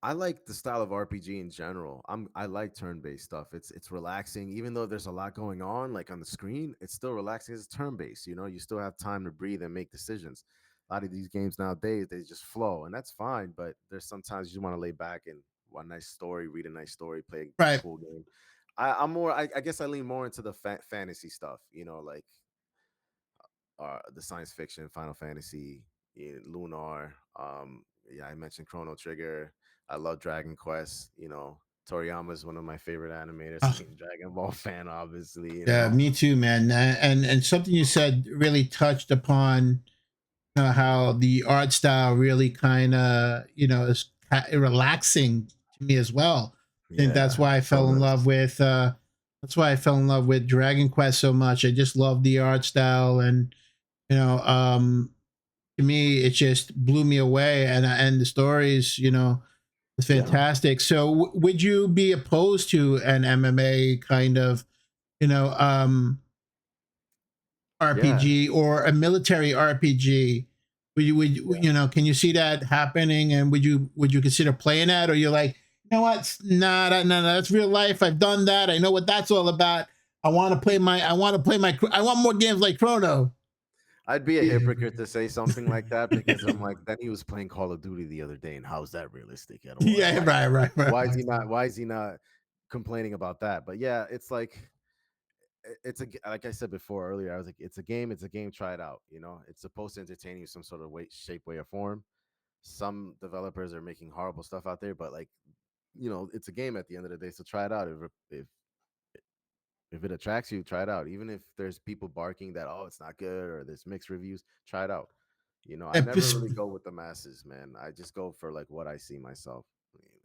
I like the style of RPG in general. I like turn-based stuff. It's relaxing, even though there's a lot going on, like on the screen. It's still relaxing. It's turn-based. You know, you still have time to breathe and make decisions. A lot of these games nowadays, they just flow, and that's fine. But there's sometimes you want to lay back and watch a nice story, read a nice story, play a Right. cool game. I'm more. I guess I lean more into the fantasy stuff. You know, like the science fiction, Final Fantasy, Lunar. Yeah, I mentioned Chrono Trigger. I love Dragon Quest. You know, Toriyama is one of my favorite animators. Oh, Dragon Ball fan, obviously. You yeah, know, me too, man. And something you said really touched upon how the art style really kind of is relaxing to me as well. I think that's yeah, why I so fell in nice. love with Dragon Quest so much. I just love the art style, and you know, to me, it just blew me away, and the stories, is Yeah, fantastic. So, would you be opposed to an MMA kind of, you know, yeah. RPG or a military RPG? Can you see that happening? And would you consider playing that, or you're like, nah, no, that's real life. I've done that. I know what that's all about. I want more games like Chrono. I'd be a Yeah, hypocrite to say something like that because I'm like, then he was playing Call of Duty the other day, and how's that realistic at all? yeah, right, right, right, Why is right. he not? Why is he not complaining about that? But yeah, it's like like I said before earlier, I was like, it's a game, it's a game, try it out. You know, it's supposed to entertain you some sort of way, shape, way, or form. Some developers are making horrible stuff out there, but like, you know, it's a game at the end of the day. So try it out. If it attracts you, try it out. Even if there's people barking that, oh, it's not good, or there's mixed reviews, try it out. You know, I never really go with the masses, man. I just go for like what I see myself.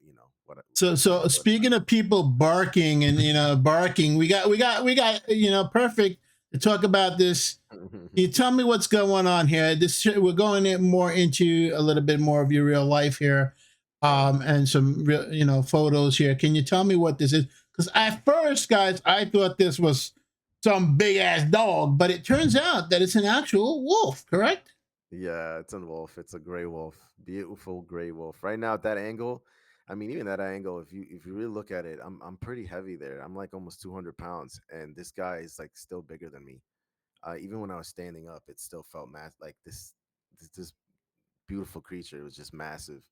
You know, what I So enjoy. speaking of people barking and barking, we got perfect to talk about this. Can you tell me what's going on here? We're going more into a little bit more of your real life here, Yeah. and some real photos here. Can you tell me what this is? Because at first, guys, I thought this was some big ass dog, but it turns out that it's an actual wolf. Correct? Yeah, it's a wolf. It's a gray wolf. Beautiful gray wolf. Right now at that angle, I mean, even that angle, if you really look at it, I'm pretty heavy there. I'm like almost 200 pounds, and this guy is like still bigger than me. Even when I was standing up, it still felt like this beautiful creature. It was just massive.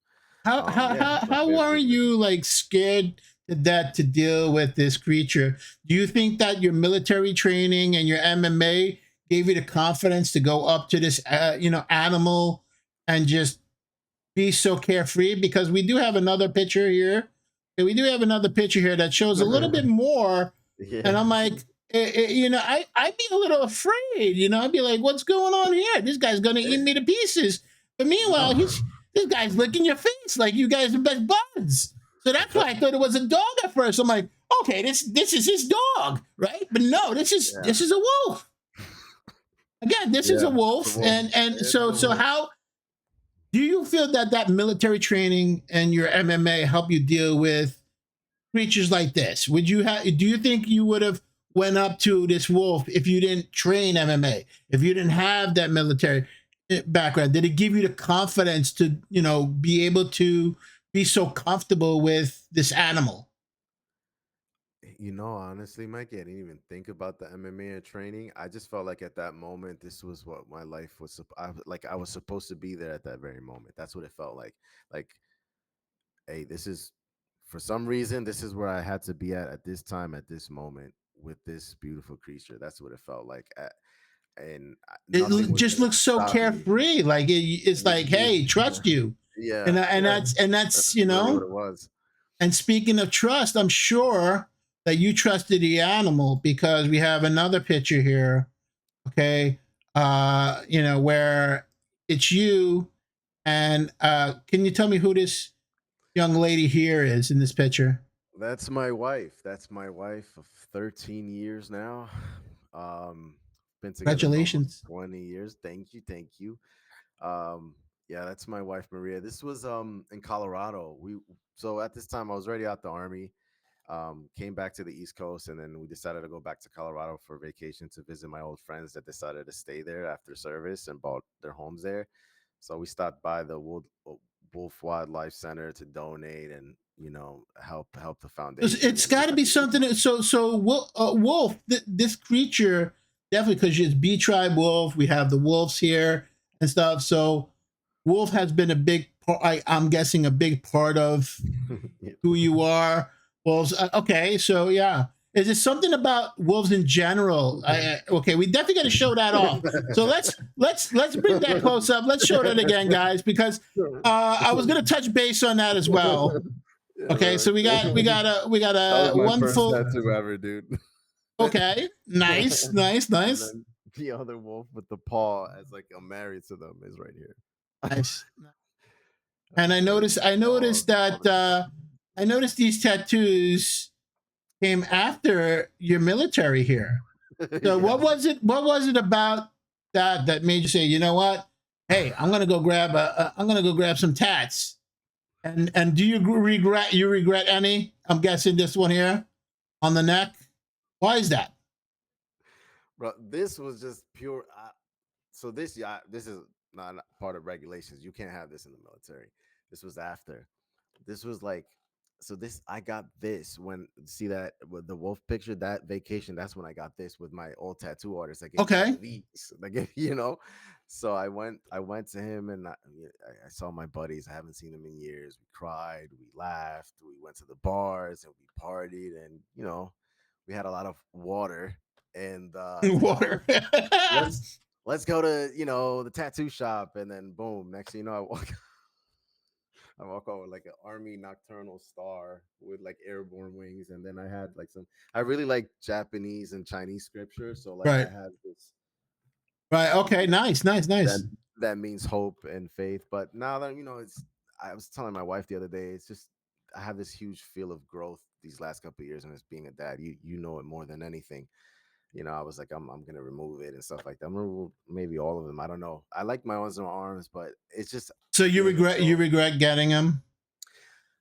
Yeah, he's my How favorite weren't creature. you like scared to death to deal with this creature? Do you think that your military training and your MMA gave you the confidence to go up to this animal and just be so carefree? Because we do have another picture here. Okay, we do have another picture here that shows a little bit more, Yeah. and I'm like, I'd be a little afraid. I'd be like, what's going on here? This guy's gonna eat me to pieces. But meanwhile, No. this guy's licking your face like you guys are best buds. So that's why I thought it was a dog at first. I'm like, okay, this is his dog, right? But no, this is Yeah. this is a wolf. Again, this is a Yeah. It's a wolf, wolf. and It's so a wolf. how do you feel that military training and your MMA help you deal with creatures like this? Do you think you would have went up to this wolf if you didn't train MMA, if you didn't have that military background? Did it give you the confidence to be able to be so comfortable with this animal? You know, honestly, Mikey, I didn't even think about the MMA training. I just felt like at that moment, this was what my life was. Like I was supposed to be there at that very moment. That's what it felt like. Like, hey, this is for some reason, this is where I had to be at this time, at this moment, with this beautiful creature. That's what it felt like. And nothing was Just gonna looks so stop me. carefree. Like it's like, hey, trust you, Yeah, and yeah, that's that's really what it was. And speaking of trust, I'm sure that you trusted the animal because we have another picture here. Okay. Where it's you. And can you tell me who this young lady here is in this picture? That's my wife. That's my wife of 13 years now. Um, been together for almost Congratulations. 20 years. Thank you, thank you. Um, yeah, that's my wife Maria. This was in Colorado. So at this time I was already out the army. Came back to the East Coast, and then we decided to go back to Colorado for vacation to visit my old friends that decided to stay there after service and bought their homes there. So we stopped by the Wolf Wildlife Center to donate and help the foundation It's and got to be something. Wolf, this creature, definitely, because it's Btribewolf. We have the wolves here and stuff. So wolf has been a big part. I'm guessing a big part of yeah. who you are. Wolves. Okay, so yeah. Is it something about wolves in general? Okay, we definitely got to show that off. So let's bring that close up. Let's show that again, guys, because I was gonna touch base on that as well. Okay, so we got That a was my first wonderful. tattoo ever, dude. Okay, nice. And then the other wolf with the paw, as like I'm married to them, is right here. Nice. And I noticed that I noticed these tattoos came after your military here. So Yeah. what was it? What was it about that made you say, you know what? Hey, I'm gonna go grab some tats. And do you regret any? I'm guessing this one here on the neck. Why is that? Bro, this was just pure. So this, this is not part of regulations. You can't have this in the military. This was after. This was like, so this I got this when see that with the wolf picture that vacation. That's when I got this with my old tattoo artist. I gave Okay. these, like So I went to him and I saw my buddies. I haven't seen them in years. We cried, we laughed, we went to the bars and we partied, and we had a lot of water. And Water. let's go to the tattoo shop, and then boom, next thing you know, I walk out with like an army nocturnal star with like airborne wings, and then I had like I really like Japanese and Chinese scripture, so like Right. I had this. Right. Okay. Nice. That means hope and faith. But now that I was telling my wife the other day, it's just I have this huge feel of growth these last couple of years, and as being a dad, you know it more than anything. I was like, I'm gonna remove it and stuff like that. I'm gonna remove maybe all of them. I don't know. I like my ones on my arms, but it's just. So you regret getting them?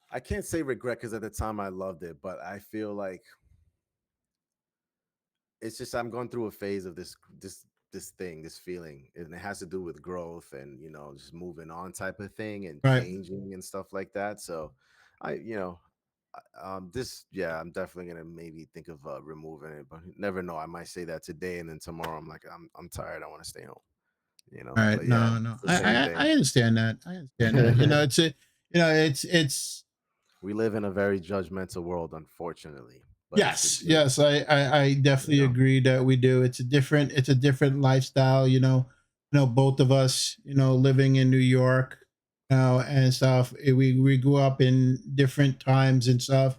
I can't say regret because at the time I loved it, but I feel like it's just I'm going through a phase of this feeling, and it has to do with growth and just moving on type of thing and Right. changing and stuff like that. So I'm definitely gonna maybe think of removing it, but never know. I might say that today, and then tomorrow I'm like, I'm tired, I want to stay home. All right. But yeah, No. it's the same thing. I understand that. It's We live in a very judgmental world, unfortunately. But yes. I definitely agree that we do. It's a different lifestyle. Both of us, living in New York, and stuff. We grew up in different times and stuff,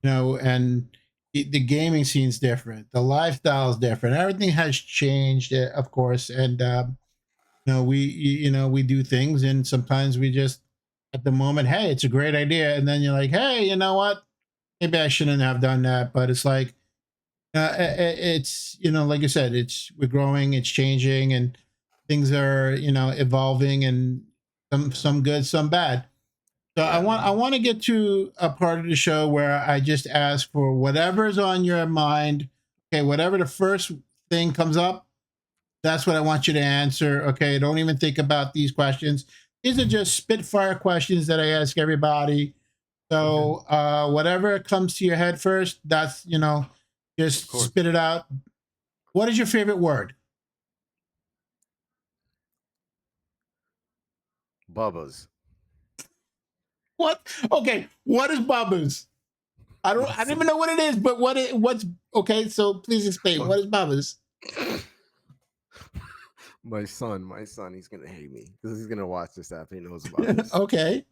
and the gaming scene's different. The lifestyle is different. Everything has changed, of course, and we do things, and sometimes we just at the moment, hey, it's a great idea, and then you're like, hey, you know what? Maybe I shouldn't have done that. But it's like it's like I said, we're growing, it's changing, and things are evolving, and some good, some bad. So Yeah. I want to get to a part of the show where I just ask for whatever's on your mind. Okay, whatever the first thing comes up, that's what I want you to answer. Okay, don't even think about these questions. These are just spitfire questions that I ask everybody. So whatever comes to your head first, that's just spit it out. What is your favorite word? Bubba's. What? Okay, what is Bubba's? I don't even know what it is, but what's okay, so please explain. What is Bubba's? My son, he's gonna hate me because he's gonna watch this after he knows about this. Okay.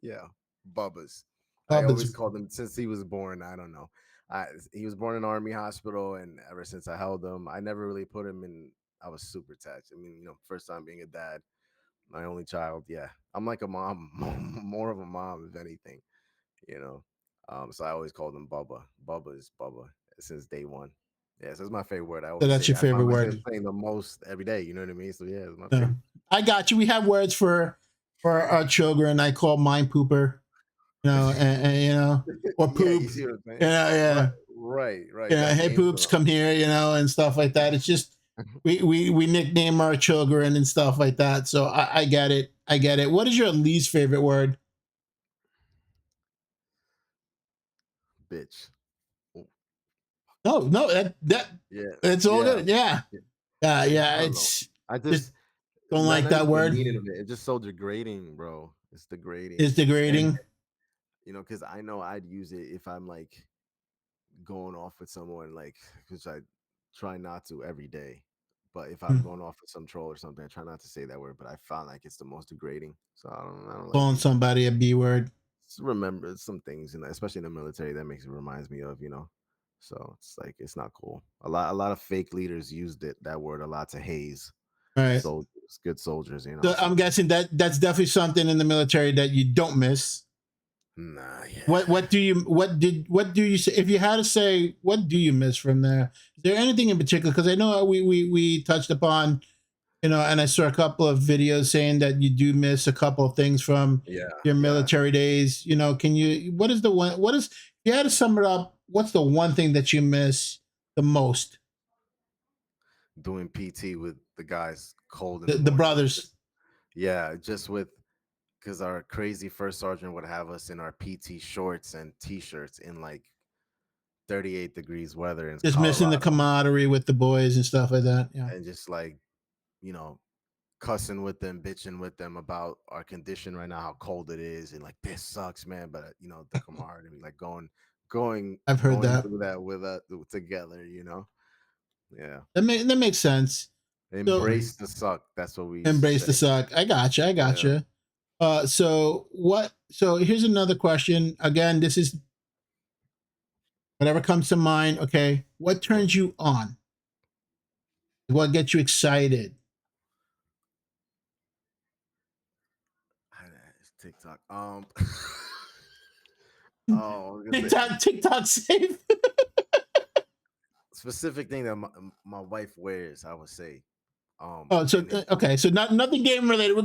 Yeah, Bubba's. I always called him since he was born. I don't know. He was born in an army hospital, and ever since I held him, I never really put him in. I was super attached. I mean, first time being a dad, my only child. Yeah, I'm like a mom, more of a mom, if anything. So I always called him Bubba. Bubba is Bubba since day one. Yeah, so it's my favorite word. I always So that's say your favorite word. Saying the most every day. You know what I mean? So yeah, it's my favorite. I got you. We have words for our children. I call mine pooper. And or poop. Yeah, yeah. Right. Hey poops, come here, and stuff like that. It's just we nickname our children and stuff like that. So I get it. I get it. What is your least favorite word? Bitch. Oh, No, that yeah, it's all yeah, good. Yeah, yeah. I yeah. don't know. It's I just just don't not, like not that even the word. meaning of it. It's just so degrading, bro. It's degrading. It's And degrading. because I know I'd use it if I'm like going off with someone, like because I try not to every day. But if I'm Hmm. going off with some troll or something, I try not to say that word. But I found like it's the most degrading, so I don't like Calling using it. somebody a B word. Just remember some things, and especially in the military, that makes it reminds me of, So it's like it's not cool. A lot of fake leaders used that word a lot to haze Right. soldiers, good soldiers, So I'm So guessing that's definitely something in the military that you don't miss. nah, yeah, What do you what do you say if you had to say what do you miss from there? Is there anything in particular? Because I know we touched upon, and I saw a couple of videos saying that you do miss a couple of things from yeah, your yeah. military days. Can you what is the one what is if you had to sum it up, what's the one thing that you miss the most? Doing PT with the guys cold in the The morning. brothers. Yeah, just with because our crazy first sergeant would have us in our PT shorts and t-shirts in like 38 degrees weather in Just missing the Colorado, camaraderie with the boys and stuff like that. Yeah. and just like you know cussing with them, bitching with them about our condition right now, how cold it is, and like this sucks, man. But the camaraderie, like going, I've heard going that. through that with us together. Yeah. That makes sense. So Embrace the suck. That's what we used to embrace say. the suck. I gotcha. I Yeah. gotcha. So here's another question. Again, this is whatever comes to mind. Okay. What What? turns you on? What gets you excited? It's TikTok. Oh, I was gonna say TikTok safe. specific thing that my wife wears. I would say. Oh, so And it, okay, so nothing game related. We're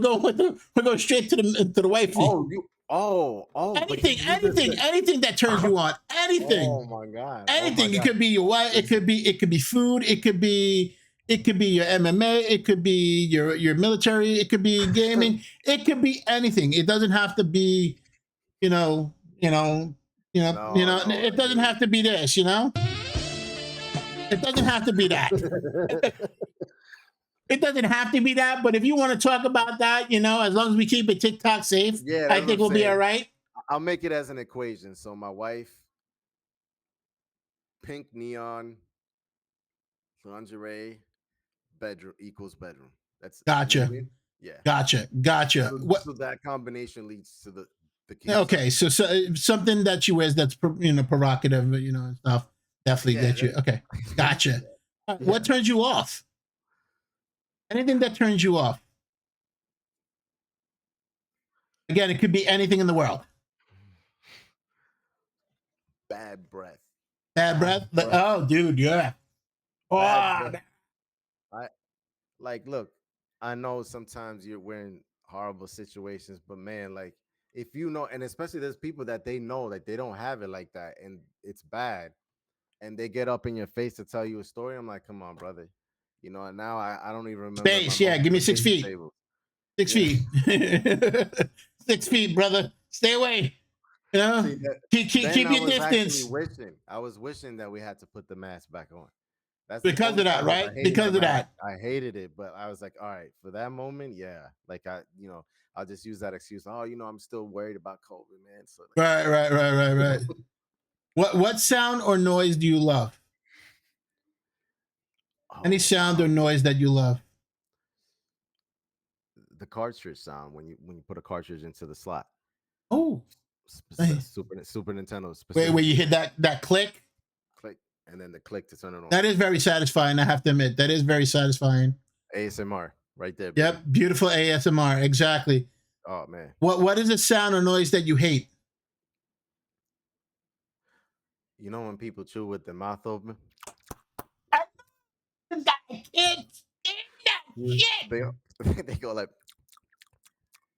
going straight to the wifey. but you just said. Anything that turns you on. Oh Anything. my god! Oh my Anything. It god! could be your wife. Listen, It could be food. It could be your MMA. It could be your military. It could be gaming. It could be anything. It doesn't have to be, you know, you know, no, no, It doesn't have to be this. It doesn't have to be that. It doesn't have to be that. But if you want to talk about that, as long as we keep it TikTok safe, yeah, I that's what think I'm we'll be all saying. right. I'll make it as an equation. So my wife, pink neon, lingerie, bedroom equals bedroom. That's you know what I Gotcha. mean? Yeah. Gotcha. What? So that combination leads to the cute stuff. Okay, so something that you wear that's provocative, and stuff definitely Yeah. gets you. Okay, gotcha. Yeah. What turns you off? Anything that turns you off. Again, it could be anything in the world. Bad breath. Bad breath. Oh, dude, yeah. Bad Oh, breath. I like look, I know sometimes you're wearing horrible situations, but man, like if you know, and especially there's people that they know like they don't have it like that and it's bad, and they get up in your face to tell you a story. I'm like, come on, brother. And now I don't even remember my space. Yeah, most give me 6 feet. disabled. 6 feet. Yeah. 6 feet, brother. Stay away. See that then Keep I your was actually distance. wishing. I was wishing that we had to put the mask back on. That's the Because only of that, time right? I hated the Because of mask. that. I hated it, but I was like, all right, for that moment, yeah. Like I'll just use that excuse. Oh, I'm still worried about COVID, man. So Right. What sound or noise do you love? Any oh sound or wow. noise that you love? The cartridge sound when you put a cartridge into the slot. Oh, hey. Super Nintendo Where you specifically hit that click? click and then the click to turn it on. That is very satisfying. I have to admit, that is very satisfying. ASMR right there, baby. Yep, beautiful ASMR. Exactly. Oh man. What is a sound or noise that you hate? You know when people chew with their mouth open? I can't stand that shit. They they go like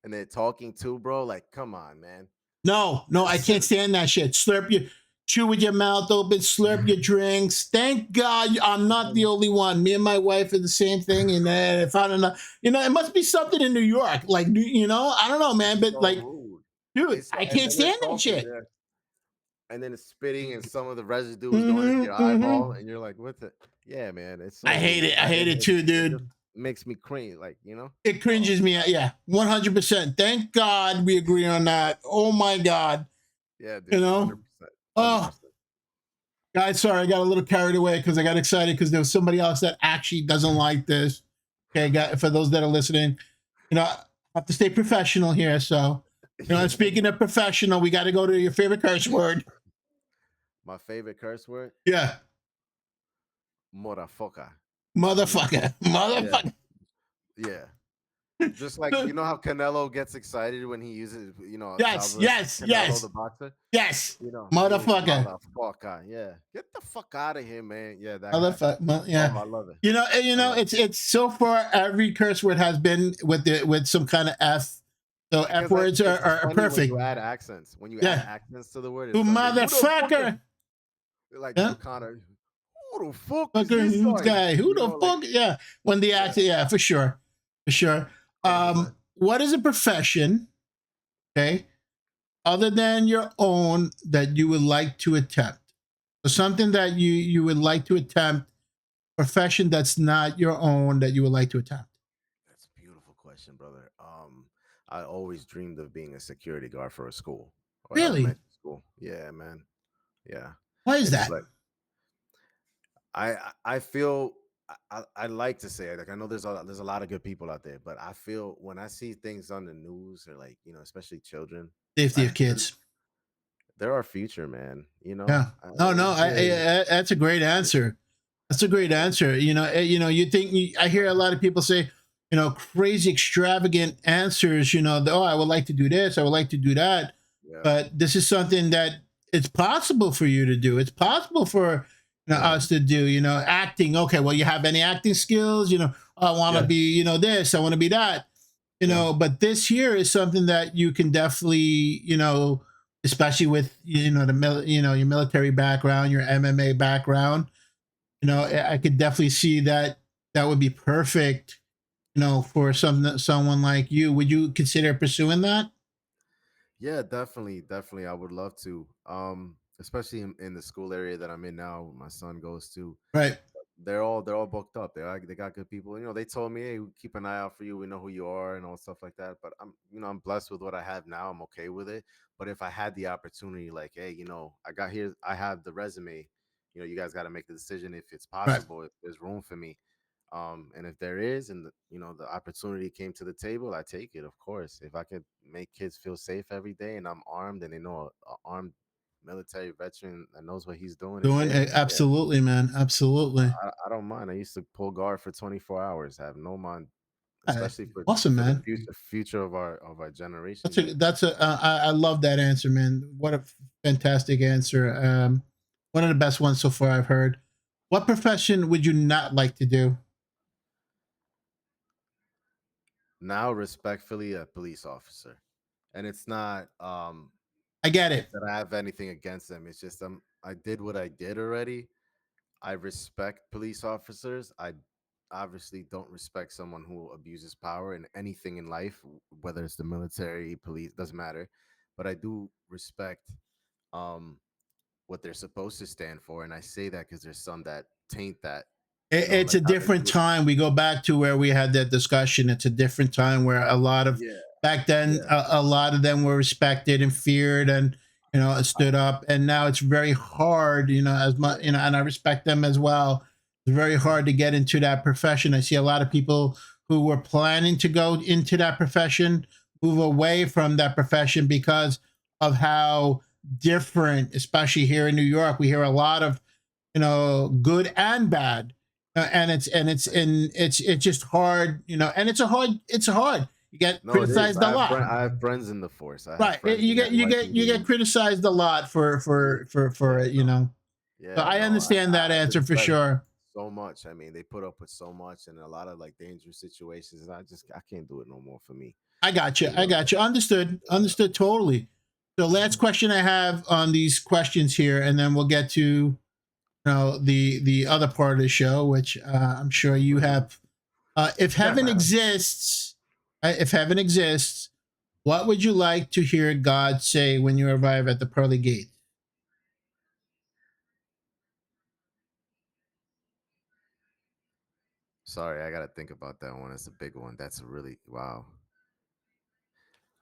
and they're talking too, bro. Like, come on, man. No, I can't stand that shit. Slurp you. chew with your mouth open, slurp your drinks. Thank God I'm not the only one. Me and my wife are the same thing. And if I don't know, it must be something in New York. Like, I don't know, man. It's But so like, rude. dude, It's I and can't then they're stand that talking shit. there, and then it's spitting, and some of the residue is going into Hmm your eyeball, hmm and you're like, "What the?" Yeah, man, it's I so hate rude. it. I hate it too, It just dude. makes me cringe, like It Oh, cringes me out. Yeah, 100%. Thank God we agree on that. Oh my God. yeah, You dude, know? 100%, Oh, 100%. guys, sorry, I got a little carried away because I got excited because there was somebody else that actually doesn't like this. Okay, for those that are listening, I have to stay professional here. So, and speaking of professional, we got to go to your favorite curse word. My favorite curse word, Yeah, motherfucker. 100%. motherfucker, Yeah, motherfucker. yeah. Just like how Canelo gets excited when he uses, Yes, Salvador yes, Canelo, the yes, boxer. yes, motherfucker, Motherfucker. Yeah, get the fuck out of here, man. Yeah, that guy. motherfucker. Oh, Yeah, I love it. you I know, love it. it's so far every curse word has been with some kind of F. So F Because like words it's are funny when perfect. you add accents. When you add Yeah, accents to the word, you it's Sunday. Who the fuck is motherfucker. like Yeah. Wakanda? Who the fuck is Fucker, this who's guy? guy? Who the Like fuck? Yeah, when the yeah, accent, yeah, for sure, for sure. 100%. What is a profession? Okay, other than your own that you would like to attempt. So something that you would like to attempt, profession that's not your own that you would like to attempt. That's a beautiful question, brother. I always dreamed of being a security guard for a school or Really? elementary school. Yeah, man. Yeah. Why is It's that? like I feel I like to say it. Like I know there's a lot of good people out there, but I feel when I see things on the news or like especially children, Safety like of kids. they're our future, man. Yeah. No, no. It's really That's a great answer. That's a great answer. You think I hear a lot of people say, crazy extravagant answers. Oh, I would like to do this. I would like to do that. yeah, But this is something that it's possible for you to do. It's possible for us to do. Acting. Okay. Well, you have any acting skills? I want to yeah, be. This. I want to be that. yeah. But this here is something that you can definitely. Especially with your military background, your MMA background. I could definitely see that that would be perfect. For someone like you. Would you consider pursuing that? Yeah, definitely, definitely. I would love to. Especially in the school area that I'm in now, my son goes to. Right. They're all booked up. They got good people. They told me, hey, we keep an eye out for you. We know who you are and all stuff like that. But I'm blessed with what I have now. I'm okay with it. But if I had the opportunity, like, hey, I got here, I have the resume. You guys got to make the decision if it's Right. possible, if there's room for me. And if there is, and the opportunity came to the table, I take it, of course. If I could make kids feel safe every day, and I'm armed, and they know a armed military veteran that knows what he's doing is Doing there, it. yeah, Absolutely, man. Absolutely. I don't mind. I used to pull guard for 24 hours. I have no mind, Uh, especially for awesome, the man. future of our generation, That's a man. that's a I love that answer, man. What a fantastic answer. One of the best ones so far I've heard. What profession would you not like to do? Now, respectfully, a police officer, and it's not I get it. that I have anything against them. It's just I did what I did already. I respect police officers. I obviously don't respect someone who abuses power in anything in life, whether it's the military, police, doesn't matter. But I do respect um what they're supposed to stand for, and I say that because there's some that taint that, It's like a how they different do it. time. We go back to where we had that discussion. It's a different time where a lot of Yeah, back then yeah. a lot of them were respected and feared and stood up. And now it's very hard. As much Yeah, and I respect them as well. It's very hard to get into that profession. I see a lot of people who were planning to go into that profession move away from that profession because of how different, especially here in New York, we hear a lot of good and bad. right. It's just hard, and it's hard. You get No, it is. criticized a lot, I have friends in the force. I have right? friends You in get you get you get NYPD. criticized a lot Yeah, for yeah, it. no, So yeah, I no. understand that I answer for respect sure. so much. I mean, they put up with so much and a lot of like dangerous situations, and I can't do it no more for me. I got you. You I know, got you. Understood. yeah, Understood totally. So last question I have on these questions here, and then we'll get to the other part of the show, which I'm sure you have. If heaven exists, what would you like to hear God say when you arrive at the pearly gate? Sorry, I gotta think about that one. It's a big one. That's a really wow.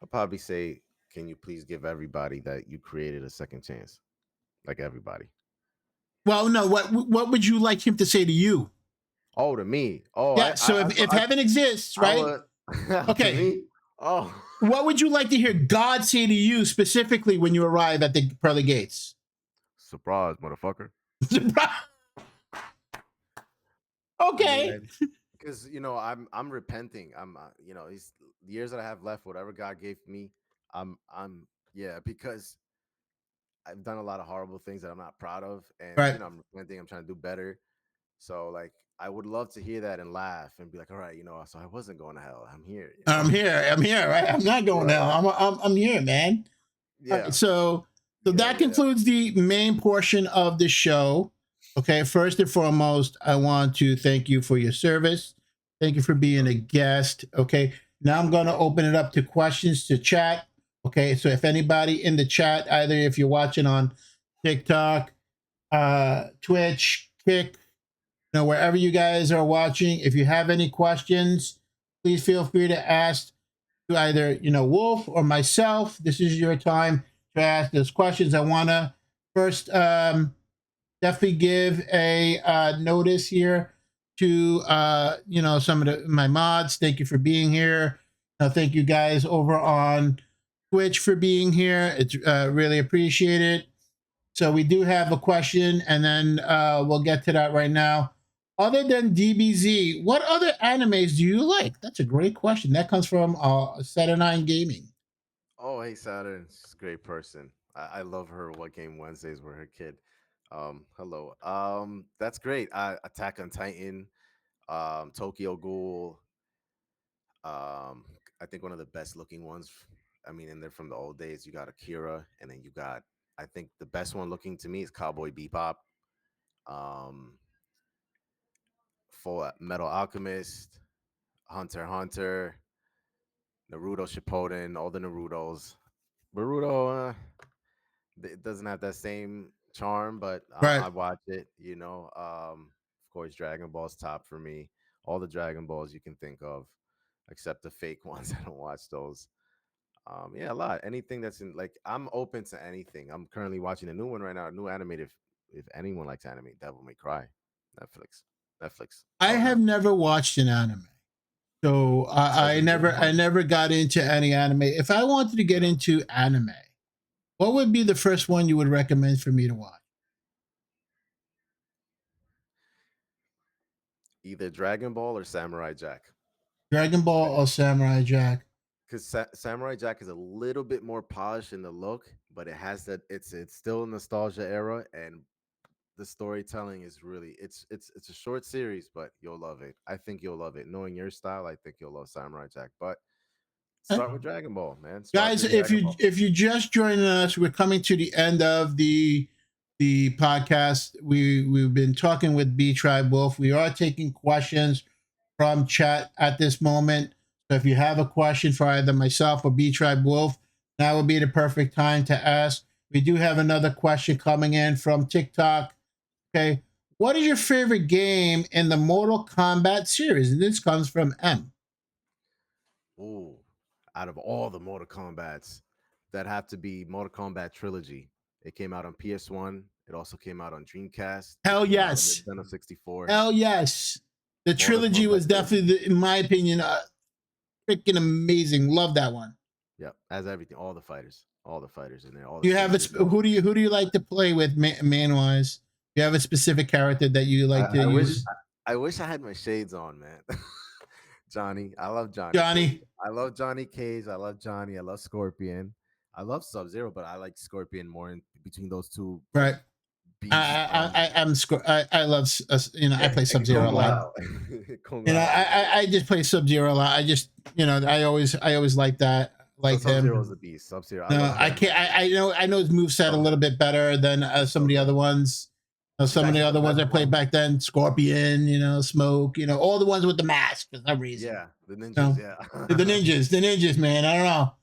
I'll probably say, can you please give everybody that you created a second chance? Like everybody. Well, no. What would you like him to say to you? Oh, to me. Oh, Yeah. So if heaven exists, I right? would. Okay. To me. Oh. What would you like to hear God say to you specifically when you arrive at the pearly gates? Surprise, motherfucker. Okay. Because I'm repenting. I'm these years that I have left, whatever God gave me, I'm yeah, because I've done a lot of horrible things that I'm not proud of, and Right. I'm repenting. I'm trying to do better. So like, I would love to hear that and laugh and be like, all right, so I wasn't going to hell. I'm here. I'm here. Right. I'm not going down. I'm here, man. Yeah. All right, so that concludes the main portion of the show. Okay, first and foremost, I want to thank you for your service. Thank you for being a guest. Okay, now I'm going to open it up to questions to chat. Okay, so if anybody in the chat, either if you're watching on TikTok, Twitch, Kick, wherever you guys are watching, if you have any questions, please feel free to ask to either Wolf or myself. This is your time to ask those questions. I want to first definitely give a notice here to some of my mods. Thank you for being here. Thank you guys over on Twitch for being here. It's really appreciated. So we do have a question, and then we'll get to that right now. Other than DBZ, what other animes do you like? That's a great question. That comes from Saturn Gaming. Oh, hey, Saturn. She's a great person. I love her What Game Wednesdays with her kid. Hello. That's great. Attack on Titan, Tokyo Ghoul. I think one of the best looking ones. I mean, and they're from the old days. You got Akira, and then you got, I think the best one looking to me is Cowboy Bebop. Full Metal Alchemist, Hunter x Hunter, Naruto Shippuden, all the Narutos. Naruto, it doesn't have that same charm, but I watch it. Of course, Dragon Ball's top for me. All the Dragon Balls you can think of, except the fake ones. I don't watch those. Yeah, a lot. Anything that's in, like, I'm open to anything. I'm currently watching a new one right now, a new animated. If anyone likes anime, Devil May Cry, Netflix. I have never watched an anime, so I never got into any anime. If I wanted to get into anime, what would be the first one you would recommend for me to watch? Either Dragon Ball or Samurai Jack. Dragon Ball or Samurai Jack? Because Samurai Jack is a little bit more polished in the look, but it has that. It's still nostalgia era, and the storytelling is really it's a short series, but you'll love it. I think you'll love it. Knowing your style, I think you'll love Samurai Jack. But start with Dragon Ball, man. Guys, if you just joining us, we're coming to the end of the podcast. We've been talking with Btribewolf. We are taking questions from chat at this moment. So if you have a question for either myself or Btribewolf, now would be the perfect time to ask. We do have another question coming in from TikTok. Okay, what is your favorite game in the Mortal Kombat series? And this comes from M. Ooh, out of all the Mortal Kombats, that have to be Mortal Kombat Trilogy. It came out on PS1. It also came out on Dreamcast. Hell yes. Nintendo 64. Hell yes. The trilogy was definitely, in my opinion, freaking amazing. Love that one. Yep, as everything, all the fighters in there. You have who do you like to play with, man wise? Do you have a specific character that you like to use? I wish I had my shades on, man. Johnny, I love Johnny. I love Johnny Cage. I love Johnny. I love Scorpion. I love Sub-Zero, but I like Scorpion more in between those two. Right. I love I play Sub-Zero a lot. I just play Sub-Zero a lot. I just I always like that. liked Sub-Zero him. was a beast. Sub-Zero, I No, love I that can't. monster. I know his moveset a So little good. bit better than It's some so of the good. other ones. He's Some of the actually the other ones best I played one. back then, Scorpion, Smoke, all the ones with the mask for some reason. Yeah, the You ninjas. know, Yeah. the ninjas, man. I don't know.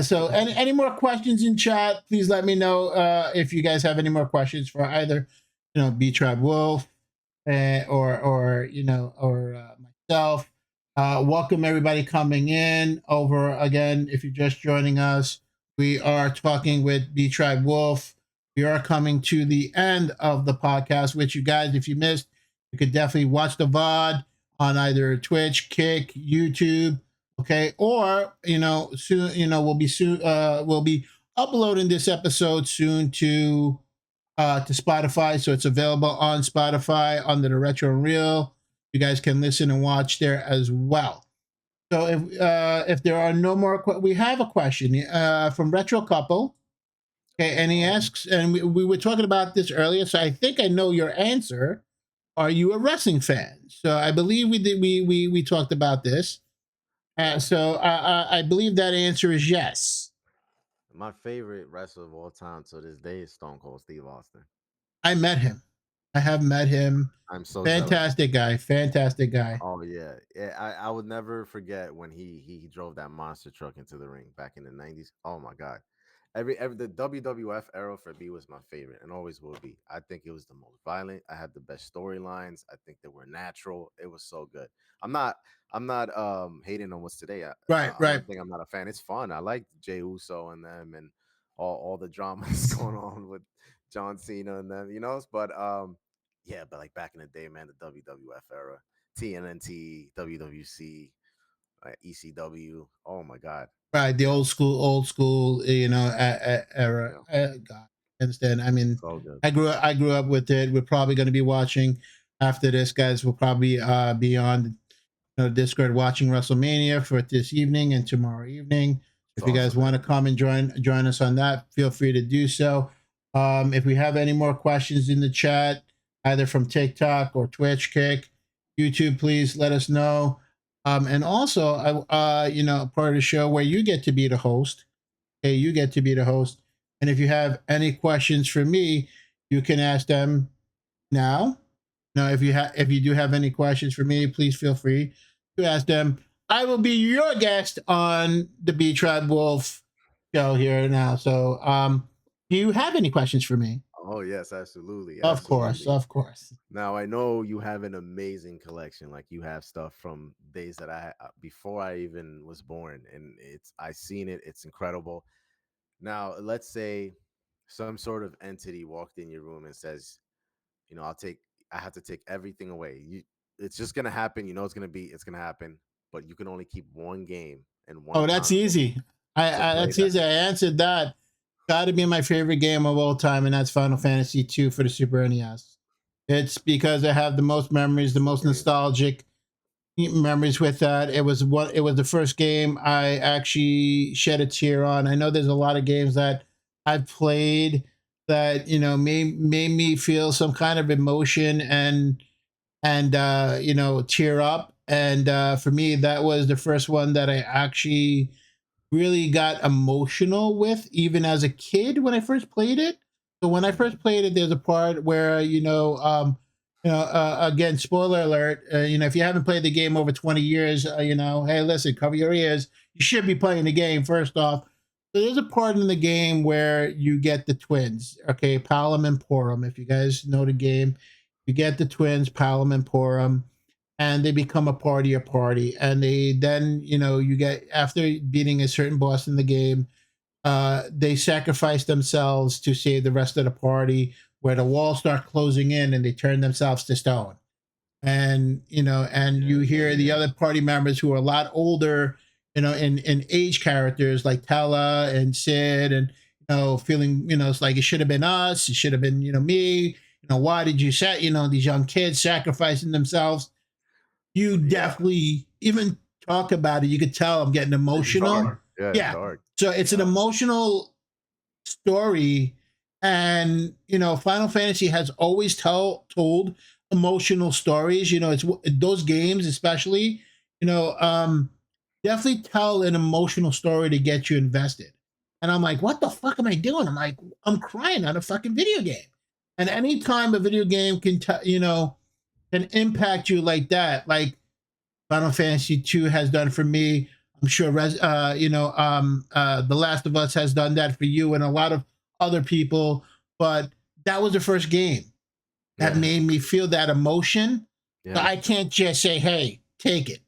So, any more questions in chat? Please let me know if you guys have any more questions for either, Btribewolf, or myself. Welcome everybody coming in over again. If you're just joining us, we are talking with Btribewolf. We are coming to the end of the podcast, which you guys, if you missed, you could definitely watch the VOD on either Twitch, Kick, YouTube. Okay, or soon, we'll be uploading this episode soon to Spotify, so it's available on Spotify under the Retro&Real. You guys can listen and watch there as well. So if there are no more, we have a question from Retro Couple. Okay, and he asks, and we were talking about this earlier, so I think I know your answer. Are you a wrestling fan? So I believe we did. We talked about this. So I believe that answer is yes. My favorite wrestler of all time to this day is Stone Cold Steve Austin. I met him. I have met him. I'm so jealous. Fantastic guy. Fantastic guy. Oh yeah, yeah. I would never forget when he drove that monster truck into the ring back in the '90s. Oh my god, every the WWF era for me was my favorite and always will be. I think it was the most violent. I had the best storylines. I think they were natural. It was so good. I'm not hating on what's today. Right, I'm right. not saying I'm not a fan. It's fun. I like Jey Uso and them and all the dramas going on with John Cena and them. But yeah, but like back in the day, man, the WWF era, TNT, WWC, ECW. Oh my God. Right, the Yeah, old school, era. yeah. God, I understand. I mean, So good. I grew up with it. We're probably going to be watching after this, guys. We'll probably be on Discord watching WrestleMania for this evening and tomorrow evening. It's If you guys awesome, want man. to come and join us on that, feel free to do so. If we have any more questions in the chat, either from TikTok or Twitch, Kick, YouTube, please let us know. And also, part of the show where you get to be the host. Okay, you get to be the host. And if you have any questions for me, you can ask them now. Now, if you do have any questions for me, please feel free to ask them. I will be your guest on the Btribewolf show here now. So, do you have any questions for me? Oh yes, absolutely, Of course, absolutely. of course. Now I know you have an amazing collection. Like you have stuff from days that before I even was born, and I seen it. It's incredible. Now let's say some sort of entity walked in your room and says, I have to take everything away. It's just gonna happen. It's gonna happen. But you can only keep one game and one Oh, that's console easy. to play That's that. easy. I answered that. Got to be my favorite game of all time, and that's Final Fantasy II for the Super NES. It's because I have the most memories, the most Game. nostalgic memories with that. It was the first game I actually shed a tear on. I know there's a lot of games that I've played that made me feel some kind of emotion and tear up. And for me, that was the first one that I actually really got emotional with, even as a kid when I first played it. So when I first played it, there's a part where again, spoiler alert. If you haven't played the game over 20 years, hey, listen, cover your ears. You should be playing the game first off. So there's a part in the game where you get the twins, okay, Palom and Porum. If you guys know the game, you get the twins, Palom and Porum, and they become a party, and they then you get, after beating a certain boss in the game, they sacrifice themselves to save the rest of the party, where the walls start closing in and they turn themselves to stone. And you hear the other party members who are a lot older, in age, characters like Tella and Sid, and feeling, it's like it should have been us, it should have been me, why did you set these young kids sacrificing themselves. You Yeah, definitely, even talk about it, you could tell I'm getting emotional. yeah, it's Yeah. dark. So it's an emotional story. And Final Fantasy has always told emotional stories. It's those games, especially, you know um definitely tell an emotional story to get you invested. And I'm like, what the fuck am I doing? I'm like, I'm crying on a fucking video game. And anytime a video game can, can impact you like that, like Final Fantasy 2 has done for me. I'm sure, The Last of Us has done that for you and a lot of other people. But that was the first game that made me feel that emotion. So I can't just say, hey, take it.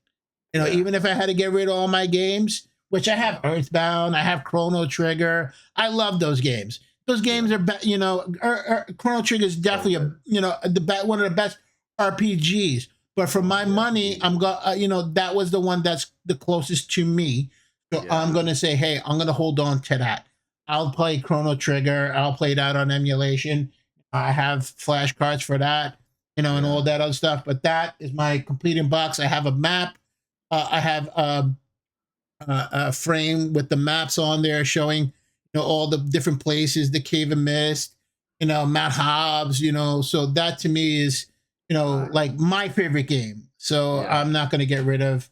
Even if I had to get rid of all my games, which I have Earthbound, I have Chrono Trigger. I love those games. Those games are, Chrono Trigger is definitely one of the best RPGs. But for my money, I'm going. That was the one that's the closest to me. So I'm going to say, hey, I'm going to hold on to that. I'll play Chrono Trigger. I'll play that on emulation. I have flashcards for that, and all that other stuff. But that is my complete box. I have a map. I have a frame with the maps on there showing, all the different places, the Cave of Mist, Mount Hobbs, So that to me is, like my favorite game. So I'm not going to get rid of,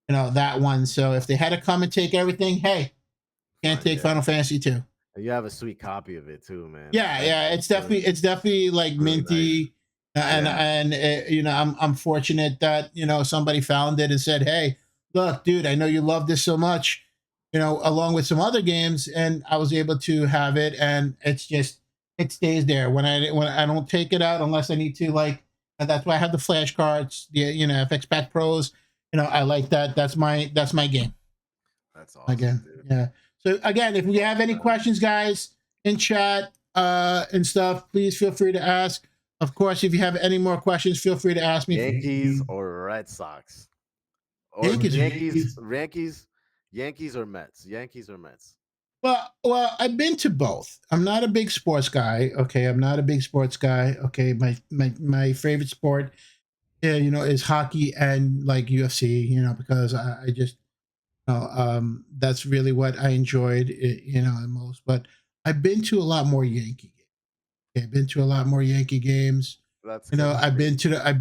that one. So if they had to come and take everything, hey, can't take Final Fantasy 2. You have a sweet copy of it too, man. Yeah, it's definitely like really minty. Nice. I'm fortunate that somebody found it and said, hey, look, dude, I know you love this so much, along with some other games, and I was able to have it, and it stays there when I don't take it out unless I need to, like, and that's why I have the flashcards, the FX Pack Pros. I like that. That's my game. That's awesome. Again, dude. yeah. So again, if you have any questions, guys, in chat and stuff, please feel free to ask. Of course, if you have any more questions, feel free to ask me. Yankees or Red Sox? Or Yankees or Mets? Yankees or Mets? Well, I've been to both. I'm not a big sports guy. Okay, I'm not a big sports guy. Okay, my favorite sport, is hockey and like UFC. Because I just, that's really what I enjoyed. The most. But I've been to a lot more Yankee games. Okay, I've been to a lot more Yankee games. That's I've been to the I've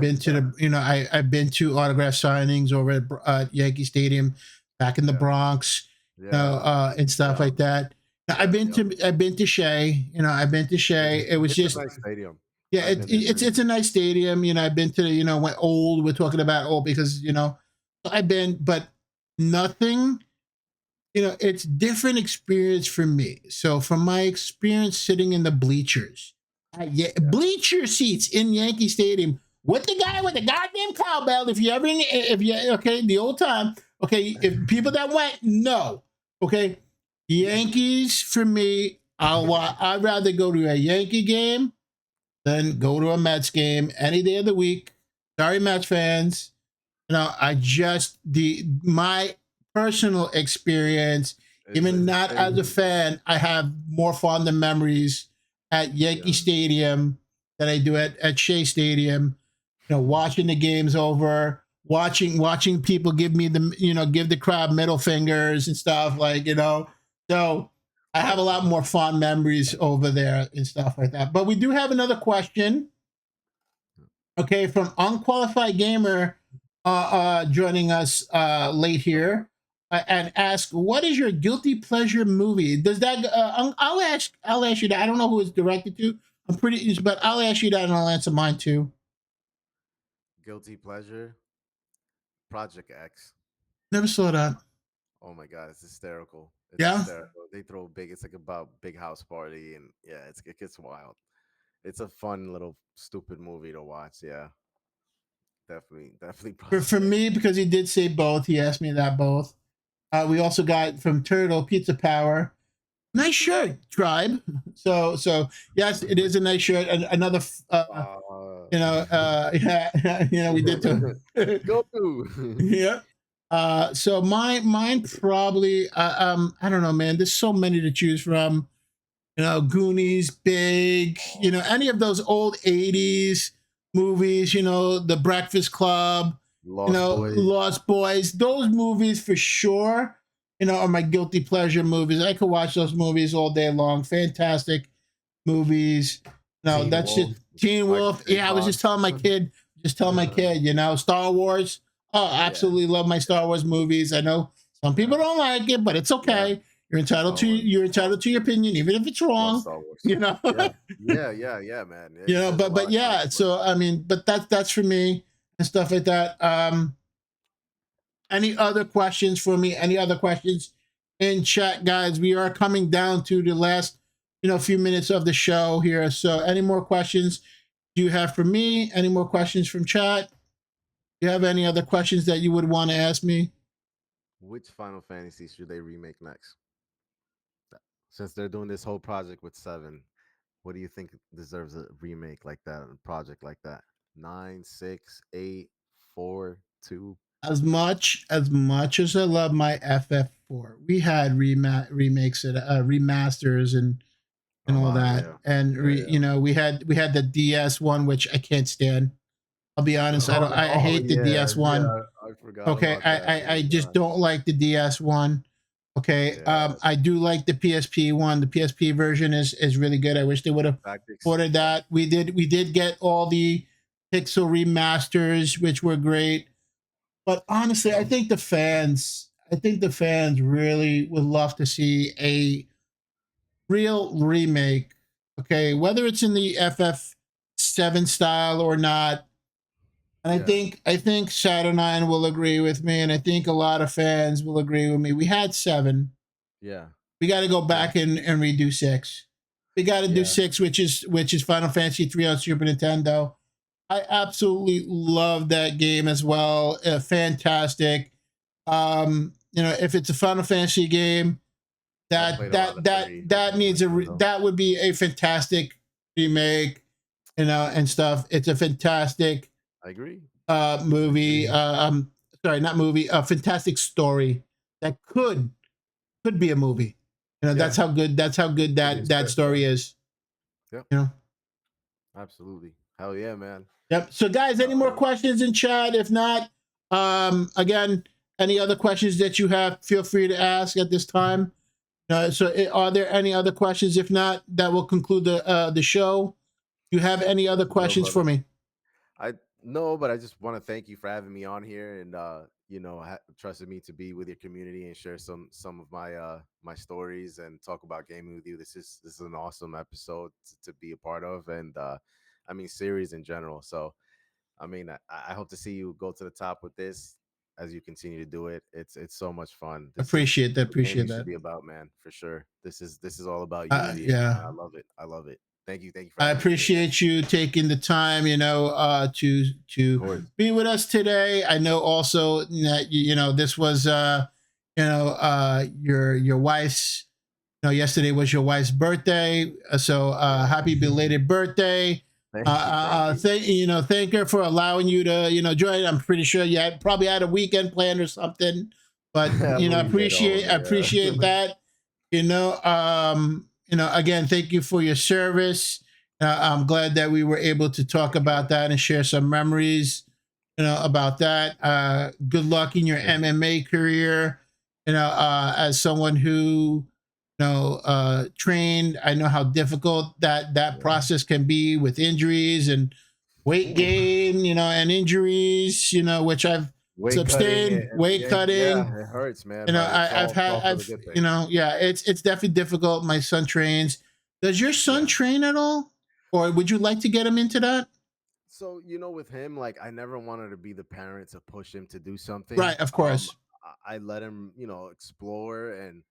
been to autograph signings over at Yankee Stadium back in the Bronx, and stuff like that. I've been to Shea. I've been to Shea. It was just a nice stadium. Yeah, it's a nice stadium. I've been to when old. We're talking about old because I've been, but nothing. It's different experience for me. So from my experience sitting in the bleachers, bleacher seats in Yankee Stadium with the guy with the goddamn cowbell. The old time, if people that went, no, Yankees for me. I'd rather go to a Yankee game than go to a Mets game any day of the week. Sorry, Mets fans. My personal experience, even not as a fan, I have more fond memories at Yankee Stadium than I do at Shea Stadium. Watching the games over, watching people give me give the crowd middle fingers and stuff So I have a lot more fond memories over there and stuff like that. But we do have another question. Okay, from Unqualified Gamer, joining us late here. And ask, what is your guilty pleasure movie? Does that? I'll ask you that. I don't know who it's directed to. But I'll ask you that, and I'll answer mine too. Guilty pleasure. Project X. Never saw that. Oh my god, it's hysterical. It's hysterical. They throw big. It's like about big house party, and it gets wild. It's a fun little stupid movie to watch. Yeah, definitely. For me, because he did say both. He asked me that both. We also got from Turtle Pizza Power. Nice shirt, Tribe. So yes, it is a nice shirt. Another, we did too. Go through. Yeah. So mine probably. I don't know, man. There's so many to choose from. Goonies, Big. Any of those old '80s movies. The Breakfast Club. Lost Boys, those movies for sure, are my guilty pleasure movies. I could watch those movies all day long. Fantastic movies. That's just Teen Wolf. Yeah, I was just telling my kid, Star Wars. Oh, absolutely love my Star Wars movies. I know Some people Yeah. don't like it, but it's Yeah. okay. You're entitled to your opinion, even if it's Love wrong. Star Wars. You know, Yeah. Yeah, man. Yeah, you he know. says a But lot of kind yeah. words. So I mean, but that's for me and stuff like that. Any other questions for me? Any other questions in chat, guys? We are coming down to the last, few minutes of the show here. So, any more questions do you have for me? Any more questions from chat? Do you have any other questions that you would want to ask me? Which Final Fantasy should they remake next? Since they're doing this whole project with 7, what do you think deserves a remake like that, a project like that? 9, 6, 8, 4, 2. As much as I love my FF4, we had remakes and remasters A and all lot, that, yeah. and Yeah, yeah. we had the DS one, which I can't stand. I'll be honest. I Oh, don't. I oh hate the yeah, DS one. yeah. I forgot Okay, about that. I Oh just gosh. don't like the DS one. Okay, Yeah. I do like the PSP one. The PSP version is really good. I wish they would have Tactics. ordered Yeah. that. We did get all the pixel remasters, which were great. But honestly, I think the fans really would love to see a real remake. Okay, whether it's in the FF7 style or not. And I Yeah. think I think Saturnine will agree with me, and I think a lot of fans will agree with me. We had 7. Yeah. We got to go Yeah. back and redo 6. We got to do Yeah. 6, which is Final Fantasy 3 on Super Nintendo. I absolutely love that game as well. Fantastic. If it's a Final Fantasy game, I that played a lot that of that 3 on that Super needs Nintendo. that would be a fantastic remake, and stuff. It's a fantastic I agree. movie. Sorry, not movie. A fantastic story that could be a movie. Yeah. That's how good Could be a that script. Yeah. story is. Yep. You know. Absolutely. Hell yeah, man. Yep. So, guys, any more questions in chat? If not, again, any other questions that you have, feel free to ask at this time. Are there any other questions? If not, that will conclude the show. Do you have any other Yo, questions for brother. me? I No, but I just want to thank you for having me on here and trusted me to be with your community and share some of my stories and talk about gaming with you. This is an awesome episode to be a part of, and I mean series in general. So I mean I hope to see you go to the top with this as you continue to do it. It's so much fun. This is Appreciate that. what Appreciate gaming should that. be about, man, for sure. This is all about unity, and Yeah. I love it. I love it. Thank you for I having me here, man. appreciate you taking the time, Of to course. be with us today. I know also that this was your wife's. Yesterday was your wife's birthday, so Yeah. happy belated birthday. Thank you. Thank her for allowing you to join. I'm pretty sure you probably had a weekend plan or something, but I believe they all of appreciate it. that. Again, thank you for your service. I'm glad that we were able to talk Thank you, about man. that and share some memories, about that. Good luck in your MMA career. As someone who, trained, I know how difficult that Yeah. process can be with injuries and weight Ooh. gain, and injuries, which I've Weight cutting sustained, weight yeah, cutting. it hurts, man, You know, but it's I've all had, for the I've, good thing. yeah, it's definitely difficult. My son trains. Does your son Yeah. train at all, or would you like to get him into that? So, with him, like I never wanted to be the parent to push him to do something. Right, of course. I let him, explore and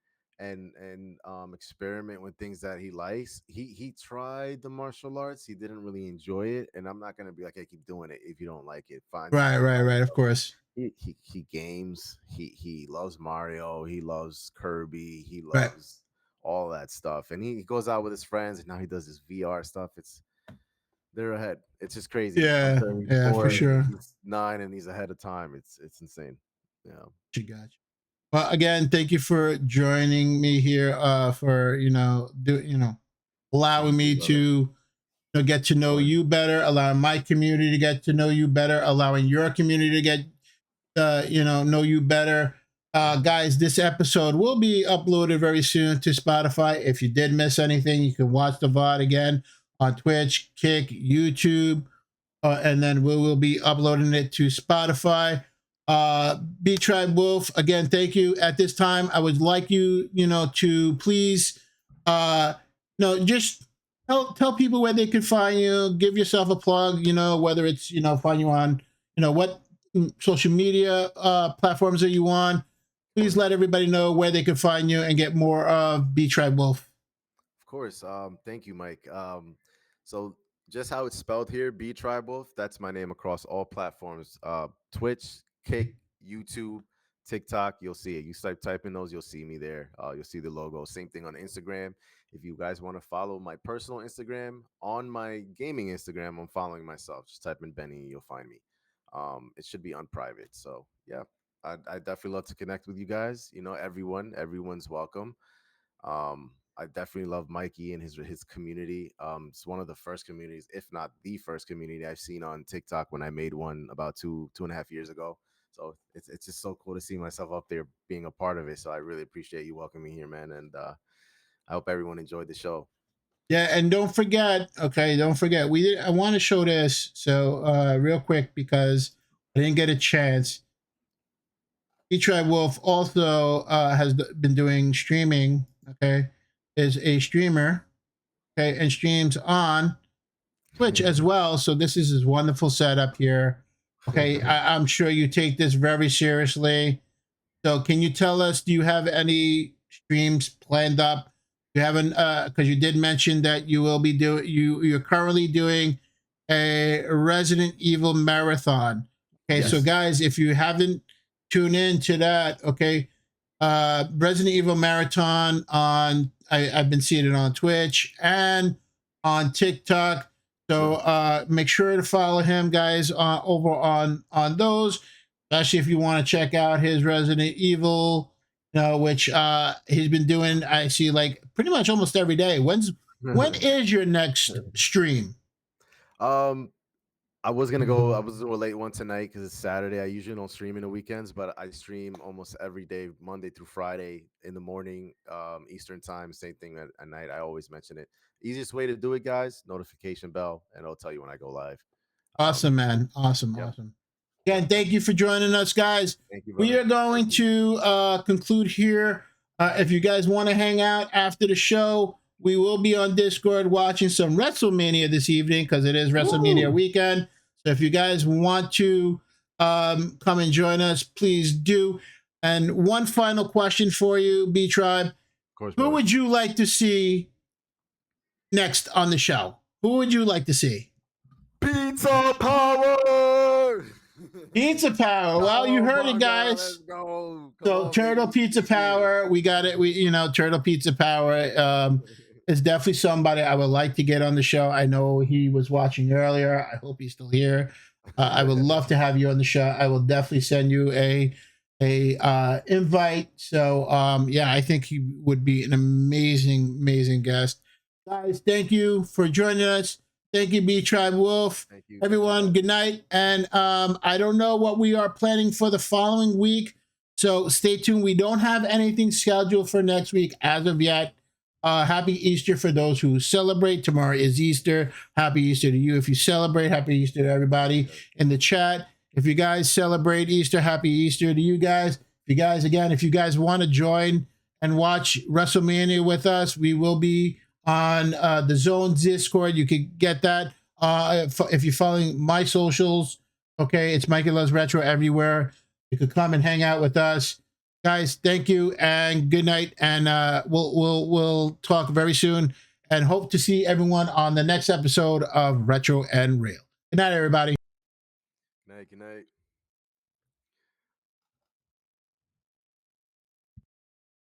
experiment with things that he likes. He tried the martial arts. He didn't really enjoy it, and I'm not gonna be like, "Hey, keep doing it. If you don't like it, fine, you Right, can right, find right. Of another." course. He games. He loves Mario. He loves Kirby. He Right. loves all that stuff, and he goes out with his friends. And now he does his VR stuff. They're ahead. It's just crazy. I'm Yeah, yeah, for 34 and sure. he's 9 and he's ahead of time. It's insane. Yeah. You got you. Well, again, thank you for joining me here. For allowing Thank you, me brother. to get to know you better, allowing my community to get to know you better, allowing your community to get know you better. Guys, this episode will be uploaded very soon to Spotify. If you did miss anything, you can watch the VOD again on Twitch, Kick, YouTube, and then we will be uploading it to Spotify. Btribewolf, again, thank you. At this time, I would like you, to please, just tell people where they can find you. Give yourself a plug. Whether it's find you on, what social media platforms are you on. Please let everybody know where they can find you and get more of Btribewolf. Of course. Thank you, Mike. So just how it's spelled here, Btribewolf. That's my name across all platforms. Twitch, Kick, YouTube, TikTok. You'll see it. You start typing those, you'll see me there. You'll see the logo. Same thing on Instagram. If you guys want to follow my personal Instagram, on my gaming Instagram, I'm following myself. Just type in Benny, you'll find me. It should be unprivate. So yeah, I definitely love to connect with you guys. Everyone's welcome. I definitely love Mikey and his community. It's one of the first communities, if not the first community I've seen on TikTok when I made one about 2.5 years ago. So it's just so cool to see myself up there being a part of it. So I really appreciate you welcoming me here, man. And I hope everyone enjoyed the show. Yeah, and don't forget, I want to show this real quick because I didn't get a chance. Btribewolf also has been doing streaming. Okay, is a streamer. Okay, and streams on Twitch as well. So this is his wonderful setup here. Okay, I'm sure you take this very seriously. So can you tell us, do you have any streams planned up? You haven't, because you did mention that you will be you're currently doing a Resident Evil marathon. Okay, yes. So guys, if you haven't tuned in to that, okay, Resident Evil marathon I've been seeing it on Twitch and on TikTok. So make sure to follow him, guys, over on those, especially if you want to check out his Resident Evil, which he's been doing. I see like pretty much almost every day. When is your next stream? I was gonna go. I was doing a late one tonight because it's Saturday. I usually don't stream in the weekends, but I stream almost every day, Monday through Friday in the morning, Eastern time. Same thing at night. I always mention it. Easiest way to do it, guys. Notification bell, and it'll tell you when I go live. Awesome, man. Awesome. Yep. Awesome. Again, thank you for joining us, guys. Thank you, brother. We are going to conclude here. If you guys want to hang out after the show, we will be on Discord watching some WrestleMania this evening because it is WrestleMania weekend. So if you guys want to come and join us, please do. And one final question for you, B-Tribe. Of course, who would you like to see next on the show? Who would you like to see? Pizza Power! Pizza Power. Well, you heard it, guys. Let's go. So Turtle Pizza Power. We got it. Turtle Pizza Power. Is definitely somebody I would like to get on the show. I know he was watching earlier. I hope he's still here. I would love to have you on the show. I will definitely send you a invite. So yeah, I think he would be an amazing guest. Guys, thank you for joining us. Thank you, Btribewolf. Thank you. Everyone, good night. And I don't know what we are planning for the following week, so stay tuned. We don't have anything scheduled for next week as of yet. Happy Easter for those who celebrate. Tomorrow is Easter. Happy Easter to you if you celebrate. Happy Easter to everybody in the chat. If you guys celebrate Easter, happy Easter to you guys. If you guys want to join and watch WrestleMania with us, we will be on the Zone Discord. You can get that if you're following my socials. Okay, it's MikeyLovesRetro everywhere. You could come and hang out with us. Guys, thank you and good night. And we'll talk very soon and hope to see everyone on the next episode of Retro and Real. Good night, everybody. Good night.